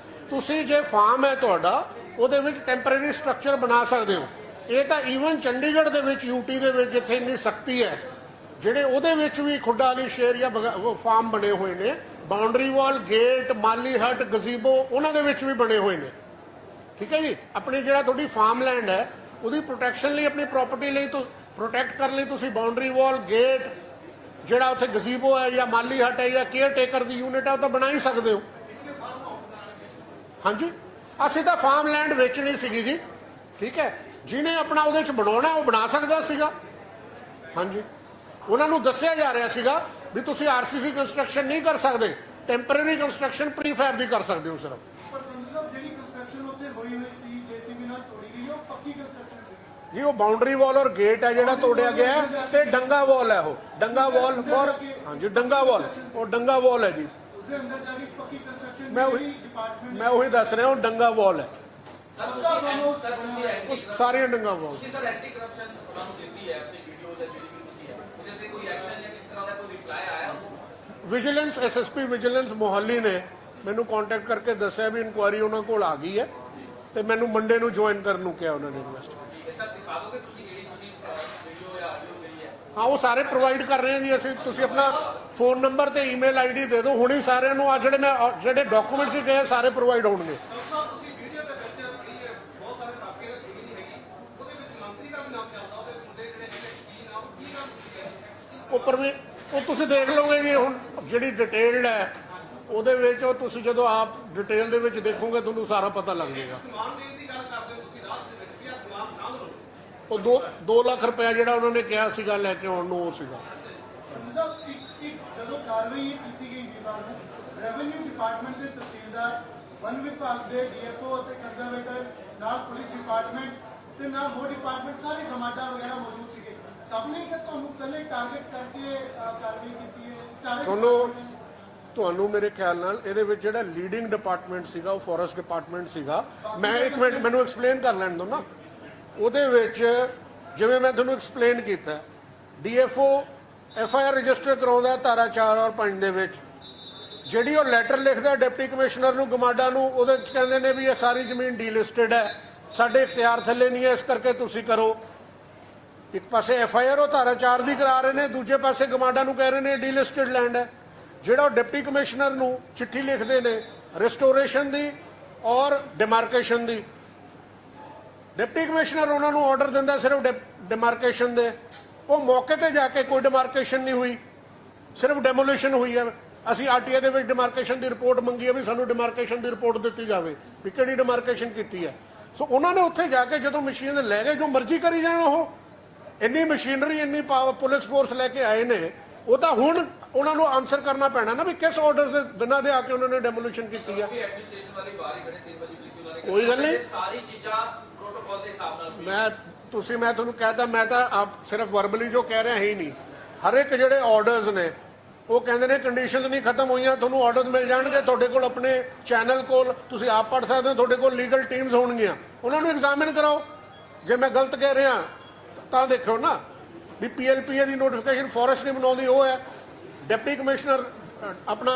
ਤੁਸੀਂ ਜੇ ਫਾਰਮ ਹੈ ਤੁਹਾਡਾ, ਉਹਦੇ ਵਿੱਚ ਟੈਂਪਰੇਰੀ ਸਟਰਕਚਰ ਬਣਾ ਸਕਦੇ ਹੋ। ਇਹ ਤਾਂ ਈਵਨ ਚੰਡੀਗੜ੍ਹ ਦੇ ਵਿੱਚ, UT ਦੇ ਵਿੱਚ, ਜਿੱਥੇ ਇੰਨੀ ਸਖਤੀ ਹੈ, ਜਿਹੜੇ ਉਹਦੇ ਵਿੱਚ ਵੀ ਖੁੱਡਾ ਵਾਲੀ ਸ਼ੇਰ ਜਾਂ ਫਾਰਮ ਬਣੇ ਹੋਏ ਨੇ, ਬਾਉਂਡਰੀ ਵਾਲ, ਗੇਟ, ਮਾਲੀ ਹਟ, ਗਜ਼ੀਬੋ, ਉਹਨਾਂ ਦੇ ਵਿੱਚ ਵੀ ਬਣੇ ਹੋਏ ਨੇ। ਠੀਕ ਹੈ ਜੀ। ਆਪਣੀ ਜਿਹੜਾ ਤੁਹਾਡੀ ਫਾਰਮ ਲੈਂਡ ਹੈ, ਉਹਦੀ ਪ੍ਰੋਟੈਕਸ਼ਨ ਲਈ, ਆਪਣੀ ਪ੍ਰਾਪਰਟੀ ਲਈ, ਪ੍ਰੋਟੈਕਟ ਕਰਨ ਲਈ ਤੁਸੀਂ ਬਾਉਂਡਰੀ ਵਾਲ, ਗੇਟ, ਜਿਹੜਾ ਉੱਥੇ ਗਜ਼ੀਬੋ ਹੈ ਜਾਂ ਮਾਲੀ ਹਟ ਹੈ ਜਾਂ ਕੇਅਰ ਟੇਕਰ ਦੀ ਯੂਨਿਟ ਹੈ, ਉਹ ਤਾਂ ਬਣਾ ਹੀ ਸਕਦੇ ਹੋ। ਹਾਂਜੀ, ਅਸੀਂ ਤਾਂ ਫਾਰਮ ਲੈਂਡ ਵੇਚਣੀ ਸੀਗੀ ਜੀ, ਠੀਕ ਹੈ। ਜਿਹਨੇ ਆਪਣਾ ਉਹਦੇ 'ਚ ਬਣਾਉਣਾ ਉਹ ਬਣਾ ਸਕਦਾ ਸੀਗਾ। ਹਾਂਜੀ, ਉਹਨਾਂ ਨੂੰ ਦੱਸਿਆ ਜਾ ਰਿਹਾ ਸੀਗਾ ਵੀ ਤੁਸੀਂ RCC ਕੰਸਟਰਕਸ਼ਨ ਨਹੀਂ ਕਰ ਸਕਦੇ, ਟੈਂਪਰੇਰੀ ਕੰਸਟਰਕਸ਼ਨ ਪ੍ਰੀਫੈਬ ਦੀ ਕਰ ਸਕਦੇ ਹੋ ਸਿਰਫ। ਪਰ ਸੰਧੂ ਸਾਹਿਬ, ਜਿਹੜੀ ਕੰਸਟਰਕਸ਼ਨ ਉੱਥੇ ਹੋਈ ਸੀ JCB ਨਾਲ ਤੋੜੀ ਗਈ, ਉਹ ਪੱਕੀ ਕੰਸਟਰਕਸ਼ਨ ਸੀ ਜੀ। ਉਹ ਬਾਉਂਡਰੀ ਵਾਲ ਔਰ ਗੇਟ ਹੈ ਜਿਹੜਾ ਤੋੜਿਆ ਗਿਆ ਹੈ, ਤੇ ਡੰਗਾ ਵਾਲ ਹੈ। ਉਹ ਡੰਗਾ ਵਾਲ ਫॉर, ਹਾਂਜੀ, ਡੰਗਾ ਵਾਲ, ਉਹ ਡੰਗਾ ਵਾਲ ਹੈ ਜੀ। ਉਸਦੇ ਅੰਦਰ ਜਾ ਕੇ ਪੱਕੀ ਕੰਸਟਰਕਸ਼ਨ ਮੈਂ ਉਹੀ ਦੱਸ ਰਿਹਾ, ਉਹ ਡੰਗਾ ਵਾਲ ਹੈ, ਸਾਰੀਆਂ ਡੰਗਾ ਵਾਲ। ਤੁਸੀਂ ਸਰ ਐਂਟੀ ਕਰਪਸ਼ਨ ਉਹਨਾਂ ਨੂੰ ਦਿੱਤੀ ਹੈ ਆਪਣੀ ਵੀਡੀਓ ਜਾਂ ਜਿਹੜੀ ਵੀ ਤੁਸੀਂ ਹੈ, ਉਹਦੇ ਤੇ ਕੋਈ ਐਕਸ਼ਨ ਜਾਂ ਕਿਸ ਤਰ੍ਹਾਂ ਦਾ ਕੋਈ ਰਿਪਲਾਈ ਆਇਆ? ਵਿਜੀਲੈਂਸ SSP ਵਿਜੀਲੈਂਸ ਮੋਹਾਲੀ ਨੇ ਮੈਨੂੰ ਕੰਟੈਕਟ ਕਰਕੇ ਦੱਸਿਆ ਵੀ ਇਨਕੁਆਇਰੀ ਉਹਨਾਂ ਕੋਲ ਆ ਗਈ ਹੈ, ਤੇ ਮੈਨੂੰ ਮੰਡੇ ਨੂੰ ਜੁਆਇਨ ਕਰਨ ਨੂੰ ਕਿਹਾ ਉਹਨਾਂ ਨੇ ਇਨਵੈਸਟੀਗੇਸ਼ਨ। ਠੀਕ ਹੈ ਸਰ, ਦਿਖਾ ਦੋਗੇ ਤੁਸੀਂ ਜਿਹੜੀ ਤੁਸੀਂ ਵੀਡੀਓ ਜਾਂ ਆਡੀਓ ਮਿਲੀ ਹੈ? ਹਾਂ, ਉਹ ਸਾਰੇ ਪ੍ਰੋਵਾਈਡ ਕਰ ਰਹੇ ਹਾਂ ਜੀ ਅਸੀਂ। ਤੁਸੀਂ ਆਪਣਾ ਫੋਨ ਨੰਬਰ ਤੇ ਈਮੇਲ ID ਦੇ ਦਿਓ, ਹੁਣੀ ਸਾਰਿਆਂ ਨੂੰ। ਆ ਜਿਹੜੇ ਡਾਕੂਮੈਂਟਸ ਹੀ ਗਏ ਸਾਰੇ ਪ੍ਰੋਵਾਈਡ ਹੋਣਗੇ। ਤੁਸੀਂ ਵੀਡੀਓ ਦੇ ਵਿੱਚ ਬੜੀ ਬਹੁਤ ਸਾਰੇ ਸਾਥੀਆਂ ਨੇ ਸੁਣੀ ਨਹੀਂ ਹੈਗੀ, ਉਹਦੇ ਵਿੱਚ ਮੰਤਰੀ ਦਾ ਵੀ ਨਾਮ ਚੱਲਦਾ, ਉਹਦੇ ਮੁੰਡੇ ਜਿਹੜੇ ਹੈਗੇ ਕੀ ਨਾਮ ਉੱਪਰ ਵੀ ਉਹ ਤੁਸੀਂ ਦੇਖ ਲਓਗੇ ਜੀ। ਹੁਣ ਜਿਹੜੀ ਡਿਟੇਲਡ ਹੈ ਉਹਦੇ ਵਿੱਚ, ਉਹ ਤੁਸੀਂ ਜਦੋਂ ਆਪ ਡਿਟੇਲ ਦੇ ਵਿੱਚ ਦੇਖੋਗੇ ਤੁਹਾਨੂੰ ਸਾਰਾ ਪਤਾ ਲੱਗ ਜਾਏਗਾ। ਸਮਾਨ ਦੇਣ ਦੀ ਗੱਲ ਕਰਦੇ ਹੋ ਤੁਸੀਂ ਲਾਸਟ ਦੇ ਵਿੱਚ ਵੀ, ਆ ਸਮਾਨ ਸਾਂਭ ਲਓ। ਉਹ 2 ਲੱਖ ਰੁਪਇਆ ਜਿਹੜਾ ਉਹਨਾਂ ਨੇ ਕਿਹਾ ਸੀਗਾ ਲੈ ਕੇ ਆਉਣ ਨੂੰ, ਉਹ ਸੀਗਾ। ਸੰਧੂ ਸਾਹਿਬ, ਇੱਕ ਜਦੋਂ ਕਾਰਵਾਈ ਇਹ ਕੀਤੀ ਗਈ ਵੀਰਵਾਰ ਨੂੰ, ਰੈਵਨਿਊ ਡਿਪਾਰਟਮੈਂਟ ਦੇ ਤਹਿਸੀਲਦਾਰ, ਵਨ ਵਿਭਾਗ ਦੇ DFO ਅਤੇ ਕੰਜ਼ਰਵੇਟਰ ਨਾਲ, ਪੁਲਿਸ ਡਿਪਾਰਟਮੈਂਟ ਤੇ ਨਾਲ ਹੋਰ ਡਿਪਾਰਟਮੈਂਟ, ਸਾਰੇ ਗਮਾਡਾ ਵਗੈਰਾ ਮੌਜੂਦ ਸੀਗੇ। ਸਭ ਨੇ ਕਿ ਤੁਹਾਨੂੰ ਕੱਲੇ ਟਾਰਗੇਟ ਕਰਕੇ ਕਾਰਵਾਈ ਕੀਤੀ ਹੈ? ਤੁਹਾਨੂੰ ਮੇਰੇ ਖਿਆਲ ਨਾਲ ਇਹਦੇ ਵਿੱਚ ਜਿਹੜਾ ਲੀਡਿੰਗ ਡਿਪਾਰਟਮੈਂਟ ਸੀਗਾ ਉਹ ਫੋਰੈਸਟ ਡਿਪਾਰਟਮੈਂਟ ਸੀਗਾ। ਮੈਂ ਇੱਕ ਮਿੰਟ, ਮੈਨੂੰ ਐਕਸਪਲੇਨ ਕਰ ਲੈਣ ਦਿਓ ਨਾ। ਉਹਦੇ ਵਿੱਚ ਜਿਵੇਂ ਮੈਂ ਤੁਹਾਨੂੰ ਐਕਸਪਲੇਨ ਕੀਤਾ, DFO FIR ਰਜਿਸਟਰ ਕਰਾਉਂਦਾ ਧਾਰਾ 4 ਔਰ 5 ਦੇ ਵਿੱਚ। ਜਿਹੜੀ ਉਹ ਲੈਟਰ ਲਿਖਦਾ ਡਿਪਟੀ ਕਮਿਸ਼ਨਰ ਨੂੰ ਗਮਾਡਾ ਨੂੰ, ਉਹਦੇ 'ਚ ਕਹਿੰਦੇ ਨੇ ਵੀ ਇਹ ਸਾਰੀ ਜ਼ਮੀਨ ਡੀਲਿਸਟਡ ਹੈ, ਸਾਡੇ ਇਖਤਿਆਰ ਥੱਲੇ ਨਹੀਂ ਹੈ, ਇਸ ਕਰਕੇ ਤੁਸੀਂ ਕਰੋ। ਇੱਕ ਪਾਸੇ FIR ਉਹ ਧਾਰਾ 4 ਦੀ ਕਰਾ ਰਹੇ ਨੇ, ਦੂਜੇ ਪਾਸੇ ਗਮਾਡਾ ਨੂੰ ਕਹਿ ਰਹੇ ਨੇ ਡੀਲਿਸਟਡ ਲੈਂਡ ਹੈ। ਜਿਹੜਾ ਉਹ ਡਿਪਟੀ ਕਮਿਸ਼ਨਰ ਨੂੰ ਚਿੱਠੀ ਲਿਖਦੇ ਨੇ ਰਿਸਟੋਰੇਸ਼ਨ ਦੀ ਔਰ ਡਿਮਾਰਕੇਸ਼ਨ ਦੀ, ਡਿਪਟੀ ਕਮਿਸ਼ਨਰ ਉਹਨਾਂ ਨੂੰ ਆਰਡਰ ਦਿੰਦਾ ਸਿਰਫ ਡਿਮਾਰਕੇਸ਼ਨ ਦੇ, ਉਹ ਮੌਕੇ ਤੇ ਜਾ ਕੇ ਕੋਈ ਡਿਮਾਰਕੇਸ਼ਨ ਨਹੀਂ ਹੋਈ, ਸਿਰਫ ਡੈਮੋਲੀਸ਼ਨ ਹੋਈ ਹੈ। ਅਸੀਂ RTA ਦੇ ਵਿੱਚ ਡਿਮਾਰਕੇਸ਼ਨ ਦੀ ਰਿਪੋਰਟ ਮੰਗੀ ਹੈ ਵੀ ਸਾਨੂੰ ਡਿਮਾਰਕੇਸ਼ਨ ਦੀ ਰਿਪੋਰਟ ਦਿੱਤੀ ਜਾਵੇ ਵੀ ਕਿਹੜੀ ਡਿਮਾਰਕੇਸ਼ਨ ਕੀਤੀ ਹੈ। ਸੋ ਉਹਨਾਂ ਨੇ ਉੱਥੇ ਜਾ ਕੇ ਜਦੋਂ ਮਸ਼ੀਨ ਲੈ ਗਏ, ਜੋ ਮਰਜ਼ੀ ਕਰੀ ਜਾਣ, ਉਹ ਇੰਨੀ ਮਸ਼ੀਨਰੀ ਇੰਨੀ ਪੁਲਿਸ ਫੋਰਸ ਲੈ ਕੇ ਆਏ ਨੇ, ਉਹ ਤਾਂ ਹੁਣ ਉਹਨਾਂ ਨੂੰ ਆਨਸਰ ਕਰਨਾ ਪੈਣਾ ਨਾ ਵੀ ਕਿਸ ਆਰਡਰ ਦੇ ਬਿਨਾਂ ਦੇ ਆ ਕੇ ਉਹਨਾਂ ਨੇ ਡੈਮੋਲੀਸ਼ਨ ਕੀਤੀ ਹੈ। ਵੀ ਐਡਮਿਨਿਸਟ੍ਰੇਸ਼ਨ ਵਾਲੇ ਬਾਹਰ ਹੀ ਖੜੇ 3 ਵਜੇ ਪੁਲਿਸ ਵਾਲੇ ਕੋਈ ਗੱਲ ਨਹੀਂ। ਸਾਰੀ ਚੀਜ਼ਾਂ ਪ੍ਰੋਟੋਕਾਲ ਦੇ ਹਿਸਾਬ ਨਾਲ ਮੈਂ ਤੁਹਾਨੂੰ ਕਹਿਤਾ, ਮੈਂ ਤਾਂ ਆਪ ਸਿਰਫ ਵਰਬਲੀ ਜੋ ਕਹਿ ਰਿਹਾ ਹੀ ਨਹੀਂ, ਹਰ ਇੱਕ ਜਿਹੜੇ ਆਰਡਰਸ ਨੇ ਉਹ ਕਹਿੰਦੇ ਨੇ ਕੰਡੀਸ਼ਨਸ ਨਹੀਂ ਖਤਮ ਹੋਈਆਂ, ਤੁਹਾਨੂੰ ਆਰਡਰਸ ਮਿਲ ਜਾਣਗੇ, ਤੁਹਾਡੇ ਕੋਲ ਆਪਣੇ ਚੈਨਲ ਕੋਲ ਤੁਸੀਂ ਆਪ ਪੜ੍ਹ ਸਕਦੇ ਹੋ, ਤੁਹਾਡੇ ਕੋਲ ਲੀਗਲ ਟੀਮਸ ਹੋਣਗੀਆਂ, ਉਹਨਾਂ ਨੂੰ ਐਗਜ਼ਾਮਿਨ ਕਰਾਓ। ਜੇ ਮੈਂ ਗਲਤ ਕਹਿ ਰਿਹਾ ਤਾਂ ਦੇਖੋ ਨਾ ਵੀ PLPA ਦੀ ਨੋਟੀਫਿਕੇਸ਼ਨ ਫੋਰੈਸਟ ਨਹੀਂ ਬਣਾਉਂਦੀ, ਉਹ ਹੈ ਡਿਪਟੀ ਕਮਿਸ਼ਨਰ ਆਪਣਾ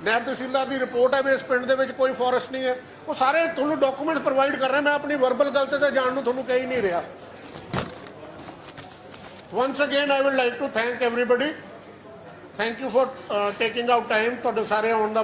ਨਾਇਬ ਤਹਿਸੀਲਦਾਰ ਦੀ ਰਿਪੋਰਟ ਹੈ ਵੀ ਇਸ ਪਿੰਡ ਦੇ ਵਿੱਚ ਕੋਈ ਫੋਰੈਸਟ ਨਹੀਂ ਹੈ। ਉਹ ਸਾਰੇ ਤੁਹਾਨੂੰ ਡਾਕੂਮੈਂਟਸ ਪ੍ਰੋਵਾਈਡ ਕਰ ਰਿਹਾ, ਮੈਂ ਆਪਣੀ ਵਰਬਲ ਗੱਲ ਤੇ ਜਾਣ ਨੂੰ ਤੁਹਾਨੂੰ ਕਹਿ ਹੀ ਨਹੀਂ ਰਿਹਾ। Once again, I would like to thank everybody. Thank you for taking out time. ਤੁਹਾਡੇ ਸਾਰੇ ਆਉਣ ਦਾ